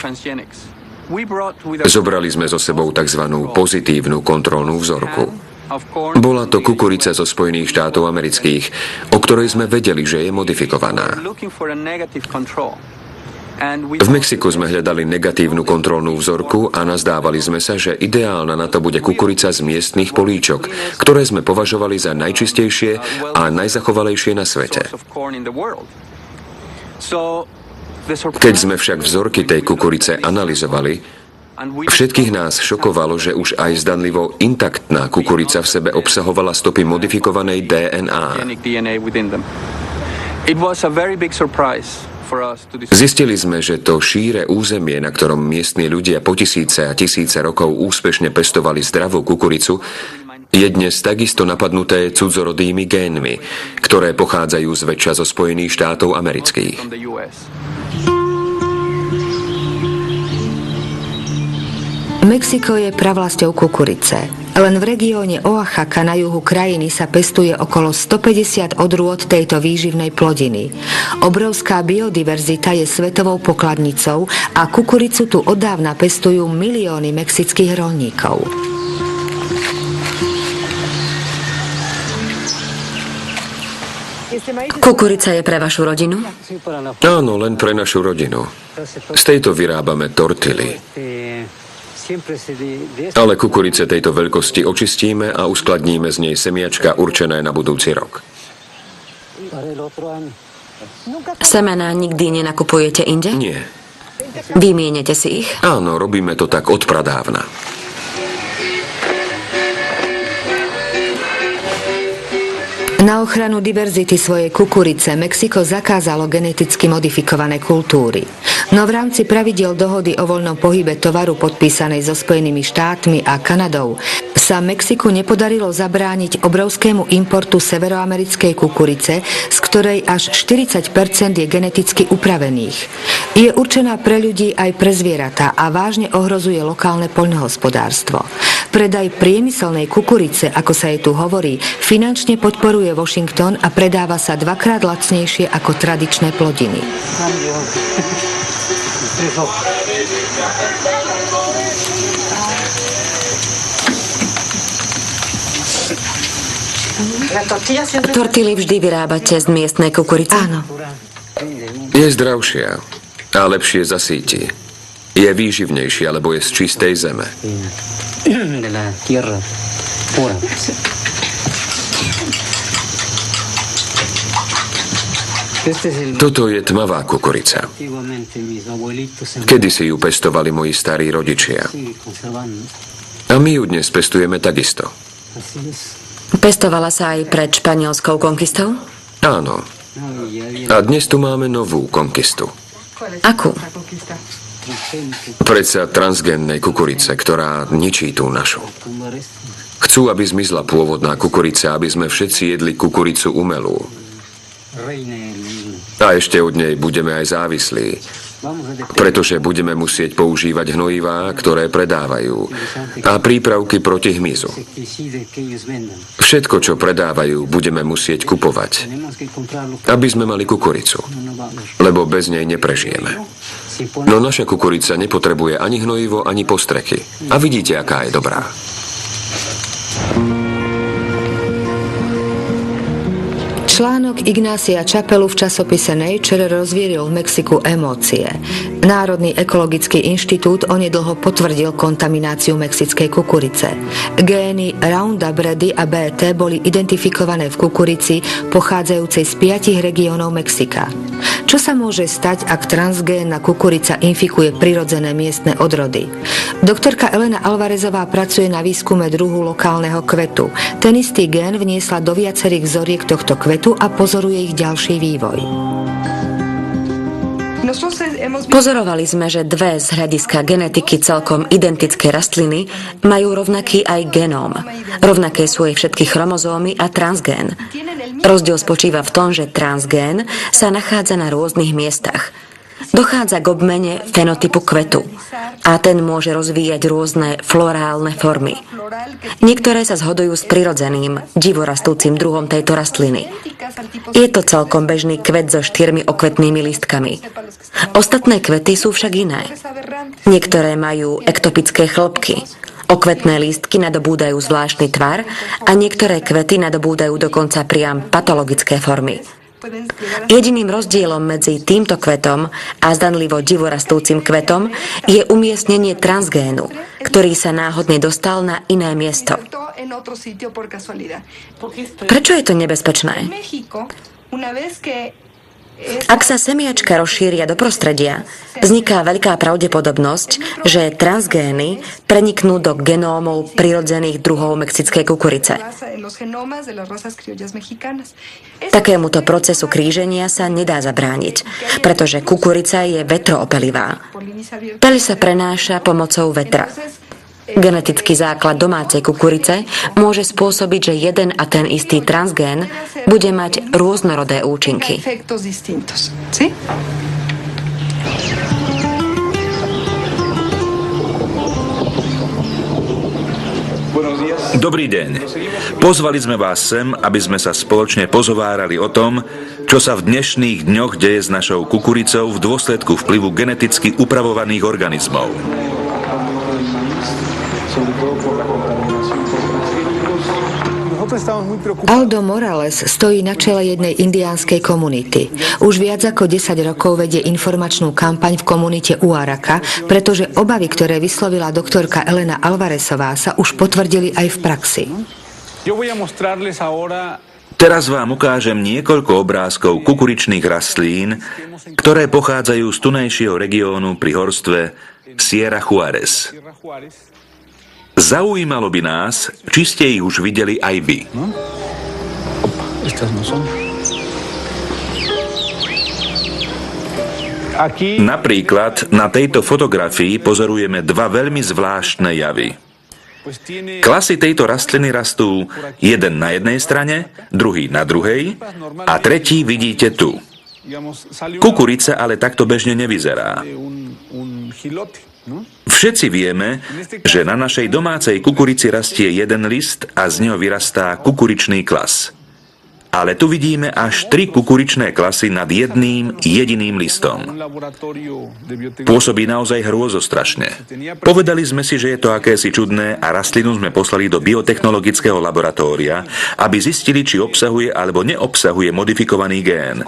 Zobrali sme so sebou tzv. Pozitívnu kontrolnú vzorku. Bola to kukurica zo Spojených štátov amerických, o ktorej sme vedeli, že je modifikovaná. V Mexiku sme hľadali negatívnu kontrolnú vzorku a nazdávali sme sa, že ideálna na to bude kukurica z miestnych políčok, ktoré sme považovali za najčistejšie a najzachovalejšie na svete. Keď sme však vzorky tej kukurice analyzovali, všetkých nás šokovalo, že už aj zdanlivo intaktná kukurica v sebe obsahovala stopy modifikovanej DNA. Zistili sme, že to šíre územie, na ktorom miestni ľudia po tisíce a tisíce rokov úspešne pestovali zdravú kukuricu, je dnes takisto napadnuté cudzorodými génmi, ktoré pochádzajú zväčša zo Spojených štátov amerických. Mexiko je pravlasťou kukurice. Len v regióne Oaxaca na juhu krajiny sa pestuje okolo 150 odrôd tejto výživnej plodiny. Obrovská biodiverzita je svetovou pokladnicou a kukuricu tu oddávna pestujú milióny mexických roľníkov. Kukurica je pre vašu rodinu? Áno, len pre našu rodinu. Z tejto vyrábame tortily. Ale kukurice tejto veľkosti očistíme a uskladníme z nej semiačka určené na budúci rok. Semená nikdy nenakupujete inde? Nie. Vymienete si ich? Áno, robíme to tak od pradávna. Na ochranu diverzity svojej kukurice Mexiko zakázalo geneticky modifikované kultúry. No v rámci pravidiel dohody o voľnom pohybe tovaru podpísanej so Spojenými štátmi a Kanadou sa Mexiku nepodarilo zabrániť obrovskému importu severoamerickej kukurice, z ktorej až 40% je geneticky upravených. Je určená pre ľudí aj pre zvieratá a vážne ohrozuje lokálne poľnohospodárstvo. Predaj priemyselnej kukurice, ako sa jej tu hovorí, finančne podporuje Washington a predáva sa 2-krát lacnejšie ako tradičné plodiny. Tortily vždy vyrábate z miestnej kukurice? Áno. Je zdravšia a lepšie zasíti. Je výživnejšia, lebo je z čistej zeme. Toto je tmavá kukurica. Kedysi ju pestovali moji starí rodičia. A my ju dnes pestujeme takisto. Pestovala sa aj pred španielskou konkistou? Áno. A dnes tu máme novú konkistu. Akú? Predsa transgénnej kukurice, ktorá ničí tú našu. Chcú, aby zmizla pôvodná kukurica, aby sme všetci jedli kukuricu umelú. A ešte od nej budeme aj závislí, pretože budeme musieť používať hnojivá, ktoré predávajú, a prípravky proti hmyzu. Všetko, čo predávajú, budeme musieť kupovať, aby sme mali kukuricu, lebo bez nej neprežijeme. No naša kukurica nepotrebuje ani hnojivo, ani postreky. A vidíte, aká je dobrá. Článok Ignácia Čapelu v časopise Nature rozvíril v Mexiku emócie. Národný ekologický inštitút onedlho potvrdil kontamináciu mexickej kukurice. Gény Roundup Ready a BT boli identifikované v kukurici pochádzajúcej z 5 regiónov Mexika. Čo sa môže stať, ak transgénna kukurica infikuje prirodzené miestne odrody? Doktorka Elena Alvarezová pracuje na výskume druhu lokálneho kvetu. Ten istý gén vniesla do viacerých vzoriek tohto kvetu a pozoruje ich ďalší vývoj. Pozorovali sme, že dve z hľadiska genetiky celkom identické rastliny majú rovnaký aj genóm. Rovnaké sú aj všetky chromozómy a transgén. Rozdiel spočíva v tom, že transgén sa nachádza na rôznych miestach. Dochádza k obmene fenotypu kvetu a ten môže rozvíjať rôzne florálne formy. Niektoré sa zhodujú s prirodzeným, divorastúcim druhom tejto rastliny. Je to celkom bežný kvet so 4 okvetnými lístkami. Ostatné kvety sú však iné. Niektoré majú ektopické chlpky. Okvetné lístky nadobúdajú zvláštny tvar a niektoré kvety nadobúdajú dokonca priam patologické formy. Jediným rozdielom medzi týmto kvetom a zdanlivo divorastúcim kvetom je umiestnenie transgénu, ktorý sa náhodne dostal na iné miesto. Prečo je to nebezpečné? Ak sa semiačka rozšíria do prostredia, vzniká veľká pravdepodobnosť, že transgény preniknú do genómov prirodzených druhov mexickej kukurice. Takémuto procesu kríženia sa nedá zabrániť, pretože kukurica je vetroopelivá. Peľ sa prenáša pomocou vetra. Genetický základ domácej kukurice môže spôsobiť, že jeden a ten istý transgén bude mať rôznorodé účinky. Dobrý deň. Pozvali sme vás sem, aby sme sa spoločne pozhovárali o tom, čo sa v dnešných dňoch deje s našou kukuricou v dôsledku vplyvu geneticky upravovaných organizmov. Aldo Morales stojí na čele jednej indiánskej komunity. Už viac ako 10 rokov vedie informačnú kampaň v komunite Uaraka, pretože obavy, ktoré vyslovila doktorka Elena Alvarezová, sa už potvrdili aj v praxi. Teraz vám ukážem niekoľko obrázkov kukuričných rastlín, ktoré pochádzajú z tunajšieho regiónu pri horstve Sierra Juárez. Zaujímalo by nás, či ste ich už videli aj vy. Napríklad na tejto fotografii pozorujeme dva veľmi zvláštne javy. Klasy tejto rastliny rastú jeden na jednej strane, druhý na druhej a tretí vidíte tu. Kukurica ale takto bežne nevyzerá. Všetci vieme, že na našej domácej kukurici rastie jeden list a z neho vyrastá kukuričný klas. Ale tu vidíme až 3 kukuričné klasy nad jedným jediným listom. Pôsobí naozaj hrôzostrašne. Povedali sme si, že je to akési čudné a rastlinu sme poslali do biotechnologického laboratória, aby zistili, či obsahuje alebo neobsahuje modifikovaný gén.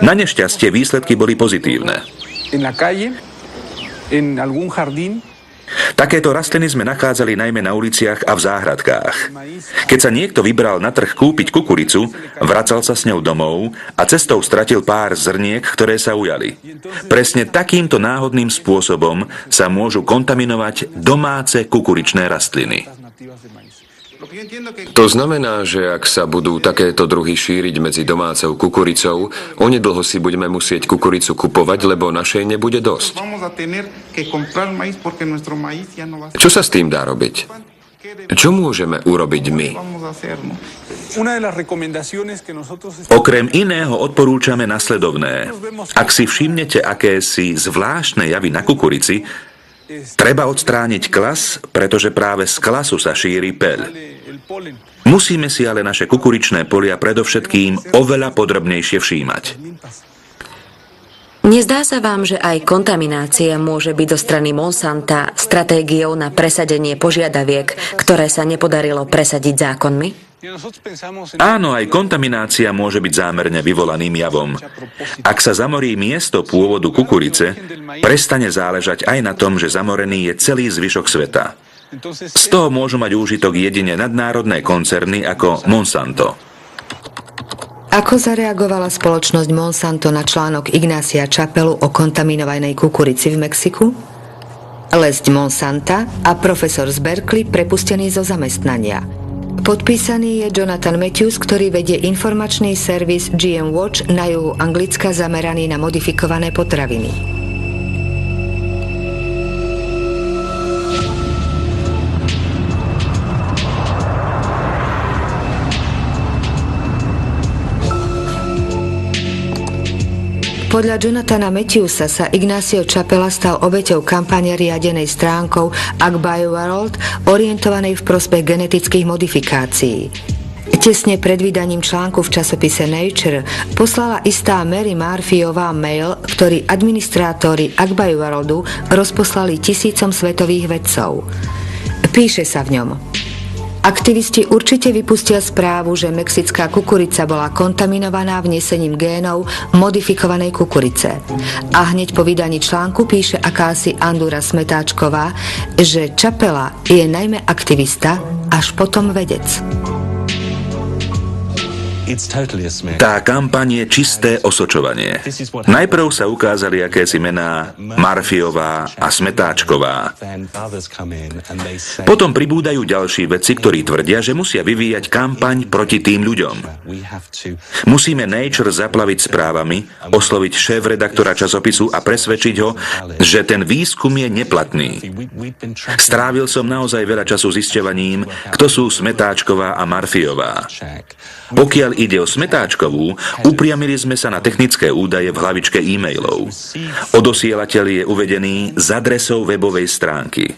Na nešťastie výsledky boli pozitívne. Takéto rastliny sme nachádzali najmä na uliciach a v záhradkách. Keď sa niekto vybral na trh kúpiť kukuricu, vracal sa s ňou domov a cestou stratil pár zrniek, ktoré sa ujali. Presne takýmto náhodným spôsobom sa môžu kontaminovať domáce kukuričné rastliny. To znamená, že ak sa budú takéto druhy šíriť medzi domácou kukuricou, onedlho si budeme musieť kukuricu kupovať, lebo našej nebude dosť. Čo sa s tým dá robiť? Čo môžeme urobiť my? Okrem iného odporúčame nasledovné. Ak si všimnete akési zvláštne javy na kukurici, treba odstrániť klas, pretože práve z klasu sa šíri peľ. Musíme si ale naše kukuričné polia predovšetkým oveľa podrobnejšie všímať. Nezdá sa vám, že aj kontaminácia môže byť zo strany Monsanta stratégiou na presadenie požiadaviek, ktoré sa nepodarilo presadiť zákonmi? Áno, aj kontaminácia môže byť zámerne vyvolaným javom. Ak sa zamorí miesto pôvodu kukurice, prestane záležať aj na tom, že zamorený je celý zvyšok sveta. Z toho môžu mať úžitok jedine nadnárodné koncerny ako Monsanto. Ako zareagovala spoločnosť Monsanto na článok Ignácia Chapelu o kontaminovanej kukurici v Mexiku? Lesť Monsanta a profesor z Berkeley prepustený zo zamestnania. Podpísaný je Jonathan Matthews, ktorý vedie informačný servis GM Watch na juhu Anglicka zameraný na modifikované potraviny. Podľa Jonathana Matthewsa sa Ignacio Chapela stal obeťou kampane riadenej stránkou AgBioWorld, orientovanej v prospech genetických modifikácií. Tesne pred vydaním článku v časopise Nature poslala istá Mary Murphyová mail, ktorý administrátori AgBioWorldu rozposlali tisícom svetových vedcov. Píše sa v ňom: Aktivisti určite vypustia správu, že mexická kukurica bola kontaminovaná vnesením génov modifikovanej kukurice. A hneď po vydaní článku píše akási Andura Smetáčková, že Chapela je najmä aktivista, až potom vedec. Tá kampaň je čisté osočovanie. Najprv sa ukázali akési mená Murphyová a Smetáčková. Potom pribúdajú ďalší vedci, ktorí tvrdia, že musia vyvíjať kampaň proti tým ľuďom. Musíme Nature zaplaviť správami, osloviť šéf-redaktora časopisu a presvedčiť ho, že ten výskum je neplatný. Strávil som naozaj veľa času zisťovaním, kto sú Smetáčková a Murphyová. Pokiaľ ide o Smetáčkovú, upriamili sme sa na technické údaje v hlavičke e-mailov. Odosielateľ je uvedený s adresou webovej stránky.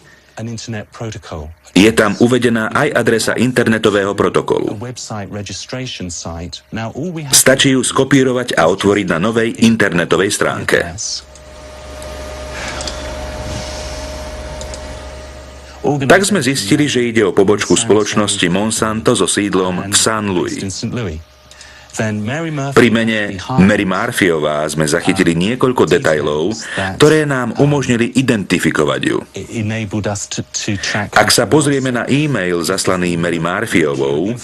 Je tam uvedená aj adresa internetového protokolu. Stačí ju skopírovať a otvoriť na novej internetovej stránke. Tak sme zistili, že ide o pobočku spoločnosti Monsanto so sídlom v St. Louis. Pri mene Mary Murphyová sme zachytili niekoľko detailov, ktoré nám umožnili identifikovať ju. Ak sa pozrieme na e-mail zaslaný Mary Murphyovou,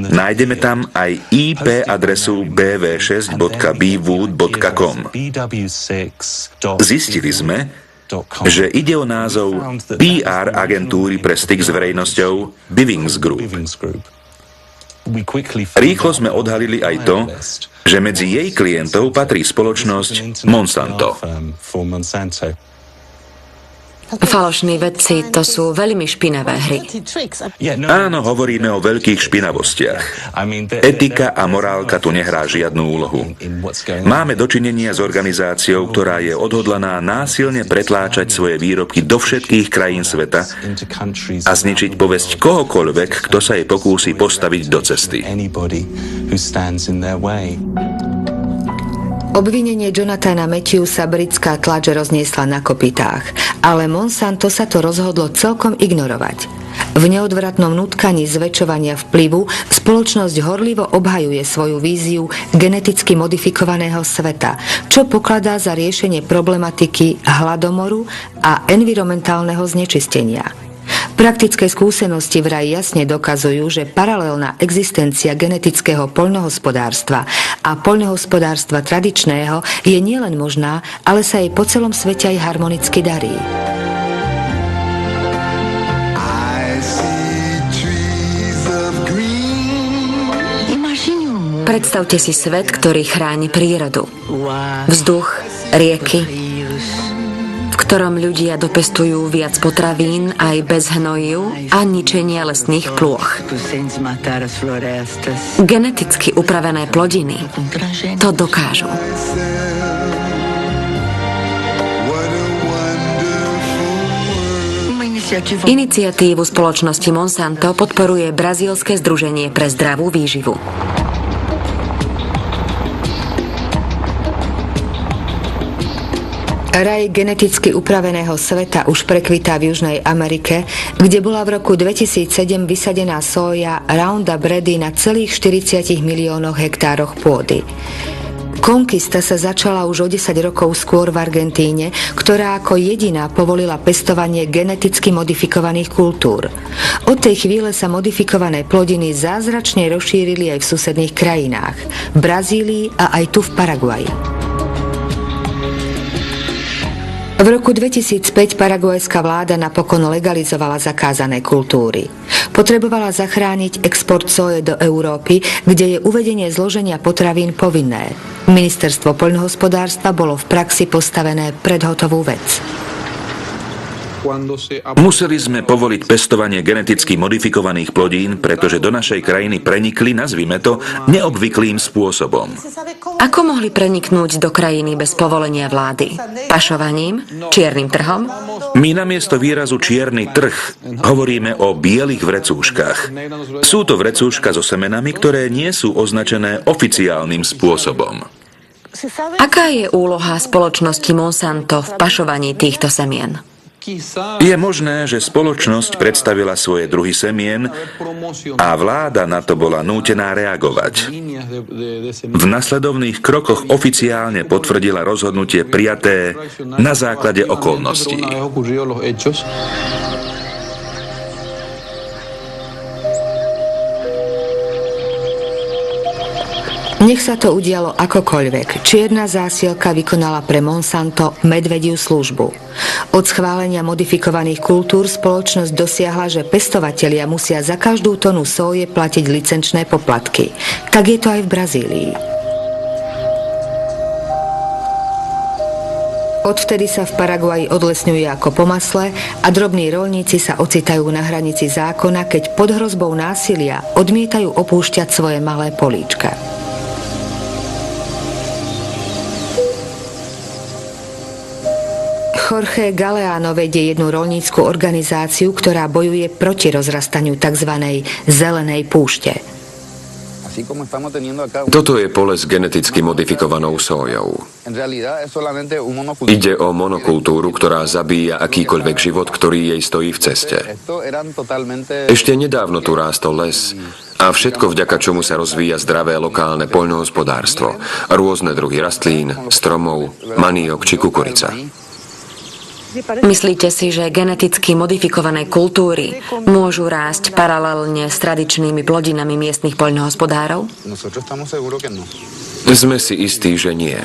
nájdeme tam aj IP adresu bv6.bwood.com. Zistili sme, že ide o názov PR agentúry pre styk s verejnosťou Bivings Group. Rýchlo sme odhalili aj to, že medzi jej klientov patrí spoločnosť Monsanto. Falošní vedci, to sú veľmi špinavé hry. Áno, hovoríme o veľkých špinavostiach. Etika a morálka tu nehrá žiadnu úlohu. Máme dočinenia s organizáciou, ktorá je odhodlaná násilne pretláčať svoje výrobky do všetkých krajín sveta a zničiť povesť kohokoľvek, kto sa jej pokúsi postaviť do cesty. Obvinenie Jonathana Matthewsa britská tlač rozniesla na kopytách, ale Monsanto sa to rozhodlo celkom ignorovať. V neodvratnom nutkaní zväčšovania vplyvu spoločnosť horlivo obhajuje svoju víziu geneticky modifikovaného sveta, čo pokladá za riešenie problematiky hladomoru a environmentálneho znečistenia. Praktické skúsenosti vraj jasne dokazujú, že paralelná existencia genetického poľnohospodárstva a poľnohospodárstva tradičného je nielen možná, ale sa jej po celom svete aj harmonicky darí. Predstavte si svet, ktorý chráni prírodu. Vzduch, rieky, v ktorom ľudia dopestujú viac potravín aj bez hnojív a ničenia lesných plôch. Geneticky upravené plodiny to dokážu. Iniciatívu spoločnosti Monsanto podporuje Brazílske združenie pre zdravú výživu. Raj geneticky upraveného sveta už prekvitá v Južnej Amerike, kde bola v roku 2007 vysadená sója Roundup Ready na celých 40 miliónoch hektároch pôdy. Konkista sa začala už o 10 rokov skôr v Argentíne, ktorá ako jediná povolila pestovanie geneticky modifikovaných kultúr. Od tej chvíle sa modifikované plodiny zázračne rozšírili aj v susedných krajinách, v Brazílii a aj tu v Paraguaji. V roku 2005 paraguajská vláda napokon legalizovala zakázané kultúry. Potrebovala zachrániť export soje do Európy, kde je uvedenie zloženia potravín povinné. Ministerstvo poľnohospodárstva bolo v praxi postavené pred hotovú vec. Museli sme povoliť pestovanie geneticky modifikovaných plodín, pretože do našej krajiny prenikli, nazvime to, neobvyklým spôsobom. Ako mohli preniknúť do krajiny bez povolenia vlády? Pašovaním? Čiernym trhom? My namiesto výrazu čierny trh hovoríme o bielých vrecúškach. Sú to vrecúška so semenami, ktoré nie sú označené oficiálnym spôsobom. Aká je úloha spoločnosti Monsanto v pašovaní týchto semien? Je možné, že spoločnosť predstavila svoje druhy semien a vláda na to bola nútená reagovať. V nasledovných krokoch oficiálne potvrdila rozhodnutie prijaté na základe okolností. Nech sa to udialo akokoľvek, čierna zásielka vykonala pre Monsanto medvediu službu. Od schválenia modifikovaných kultúr spoločnosť dosiahla, že pestovatelia musia za každú tonu soje platiť licenčné poplatky. Tak je to aj v Brazílii. Odvtedy sa v Paraguaji odlesňuje ako po masle a drobní roľníci sa ocitajú na hranici zákona, keď pod hrozbou násilia odmietajú opúšťať svoje malé políčka. Jorge Galeano vedie jednu roľnícku organizáciu, ktorá bojuje proti rozrastaniu tzv. Zelenej púšte. Toto je pole s geneticky modifikovanou sójou. Ide o monokultúru, ktorá zabíja akýkoľvek život, ktorý jej stojí v ceste. Ešte nedávno tu rástol les a všetko vďaka čomu sa rozvíja zdravé lokálne poľnohospodárstvo. Rôzne druhy rastlín, stromov, maniok či kukurica. Myslíte si, že geneticky modifikované kultúry môžu rásť paralelne s tradičnými plodinami miestnych poľnohospodárov? Sme si istí, že nie.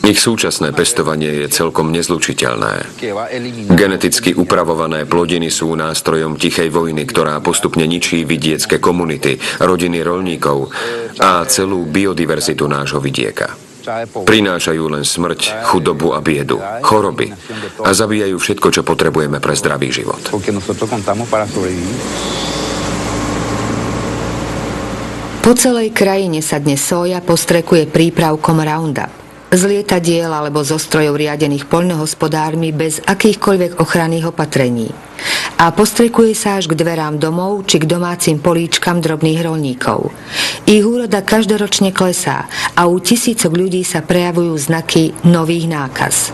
Ich súčasné pestovanie je celkom nezlučiteľné. Geneticky upravované plodiny sú nástrojom tichej vojny, ktorá postupne ničí vidiecké komunity, rodiny roľníkov a celú biodiverzitu nášho vidieka. Prinášajú len smrť, chudobu a biedu, choroby a zabíjajú všetko, čo potrebujeme pre zdravý život. Po celej krajine sa dnes sója postrekuje prípravkom Roundup. Z lietadiel alebo zo strojov riadených poľnohospodármi bez akýchkoľvek ochranných opatrení. A postrekuje sa až k dverám domov či k domácim políčkam drobných roľníkov. Ich úroda každoročne klesá a u tisícok ľudí sa prejavujú znaky nových nákaz.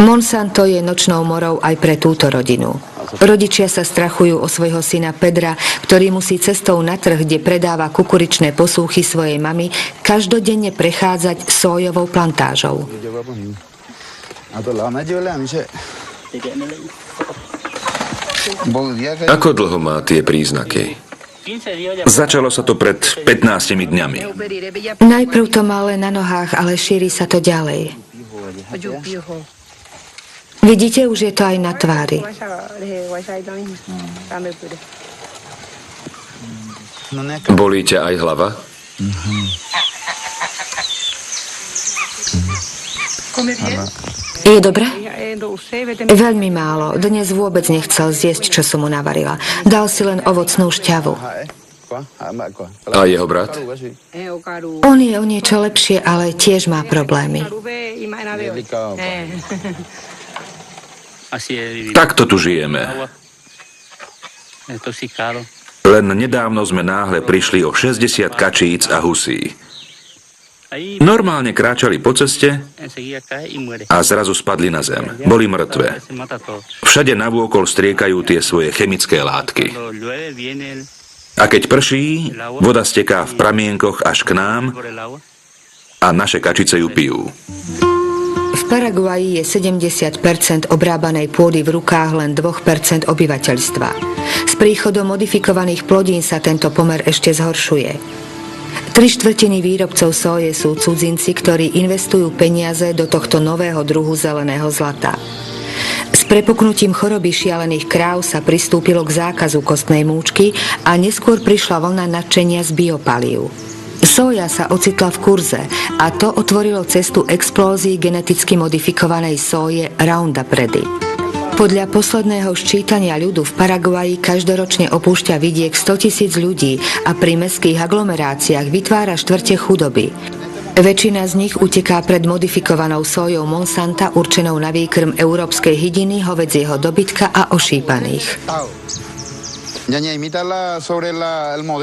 Monsanto je nočnou morou aj pre túto rodinu. Rodičia sa strachujú o svojho syna Pedra, ktorý musí cestou na trh, kde predáva kukuričné posúchy svojej mamy, každodenne prechádzať sójovou plantážou. Ako dlho má tie príznaky? Začalo sa to pred 15 dňami. Najprv to má len na nohách, ale šíri sa to ďalej. Vidíte, už je to aj na tvári. Bolí ťa aj hlava? Je dobré? Veľmi málo. Dnes vôbec nechcel zjesť, čo som mu navarila. Dal si len ovocnú šťavu. A jeho brat? On je o niečo lepšie, ale tiež má problémy. Takto tu žijeme. Len nedávno sme náhle prišli o 60 kačíc a husí. Normálne kráčali po ceste a zrazu spadli na zem. Boli mŕtve. Všade navôkol striekajú tie svoje chemické látky. A keď prší, voda steká v pramienkoch až k nám a naše kačice ju pijú. V Paraguaji je 70% obrábanej pôdy v rukách len 2% obyvateľstva. S príchodom modifikovaných plodín sa tento pomer ešte zhoršuje. 3/4 výrobcov soje sú cudzinci, ktorí investujú peniaze do tohto nového druhu zeleného zlata. S prepuknutím choroby šialených kráv sa pristúpilo k zákazu kostnej múčky a neskôr prišla vlna nadšenia z biopalív. Sója sa ocitla v kurze a to otvorilo cestu explózii geneticky modifikovanej sóje Roundup Ready. Podľa posledného ščítania ľudu v Paraguaji každoročne opúšťa vidiek 100 000 ľudí a pri mestských aglomeráciách vytvára štvrte chudoby. Väčšina z nich uteká pred modifikovanou sójou Monsanta určenou na výkrm európskej hydiny, hovädzieho dobytka a ošípaných.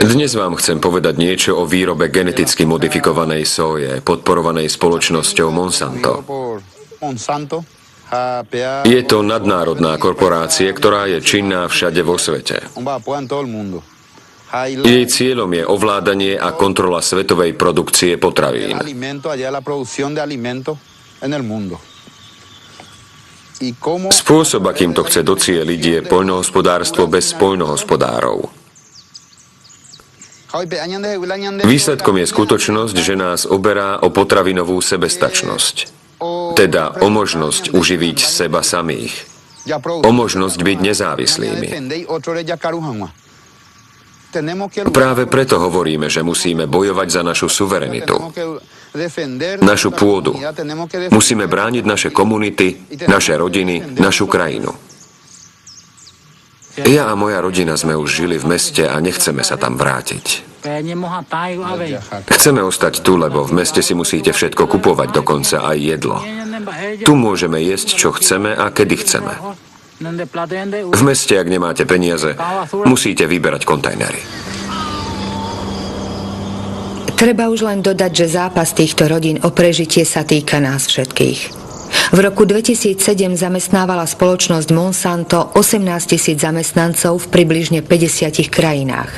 Dnes vám chcem povedať niečo o výrobe geneticky modifikovanej sóje, podporovanej spoločnosťou Monsanto. Je to nadnárodná korporácia, ktorá je činná všade vo svete. Jej cieľom je ovládanie a kontrola svetovej produkcie potravín. Spôsob, akým to chce docieliť, je poľnohospodárstvo bez poľnohospodárov. Výsledkom je skutočnosť, že nás oberá o potravinovú sebestačnosť. Teda o možnosť uživiť seba samých. O možnosť byť nezávislými. Práve preto hovoríme, že musíme bojovať za našu suverenitu, našu pôdu. Musíme brániť naše komunity, naše rodiny, našu krajinu. Ja a moja rodina sme už žili v meste a nechceme sa tam vrátiť. Chceme ostať tu, lebo v meste si musíte všetko kupovať, dokonca aj jedlo. Tu môžeme jesť, čo chceme a kedy chceme. V meste, ak nemáte peniaze, musíte vyberať kontajnery. Treba už len dodať, že zápas týchto rodín o prežitie sa týka nás všetkých. V roku 2007 zamestnávala spoločnosť Monsanto 18 000 zamestnancov v približne 50 krajinách.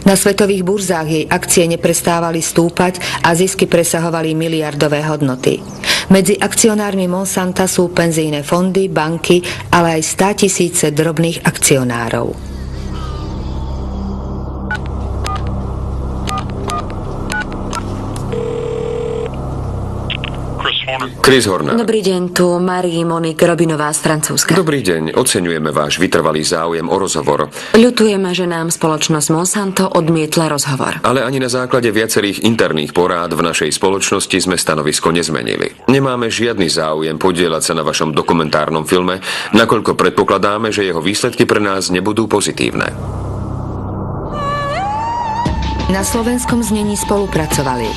Na svetových burzách jej akcie neprestávali stúpať a zisky presahovali miliardové hodnoty. Medzi akcionármi Monsanta sú penzijné fondy, banky, ale aj 100 000 drobných akcionárov. Chris Horner. Dobrý deň, tu Marie-Monique Robinová z Francúzska. Dobrý deň, oceňujeme váš vytrvalý záujem o rozhovor. Ľutujeme, že nám spoločnosť Monsanto odmietla rozhovor. Ale ani na základe viacerých interných porád v našej spoločnosti sme stanovisko nezmenili. Nemáme žiadny záujem podieľať sa na vašom dokumentárnom filme, nakoľko predpokladáme, že jeho výsledky pre nás nebudú pozitívne. Na slovenskom znení spolupracovali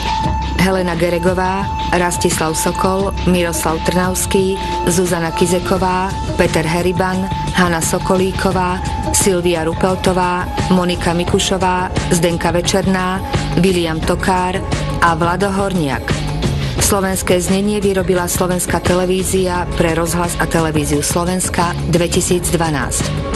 Helena Geregová, Rastislav Sokol, Miroslav Trnavský, Zuzana Kizeková, Peter Heriban, Hanna Sokolíková, Silvia Rupeltová, Monika Mikušová, Zdenka Večerná, William Tokár a Vlado Horniak. Slovenské znenie vyrobila Slovenská televízia pre rozhlas a televíziu Slovenska 2012.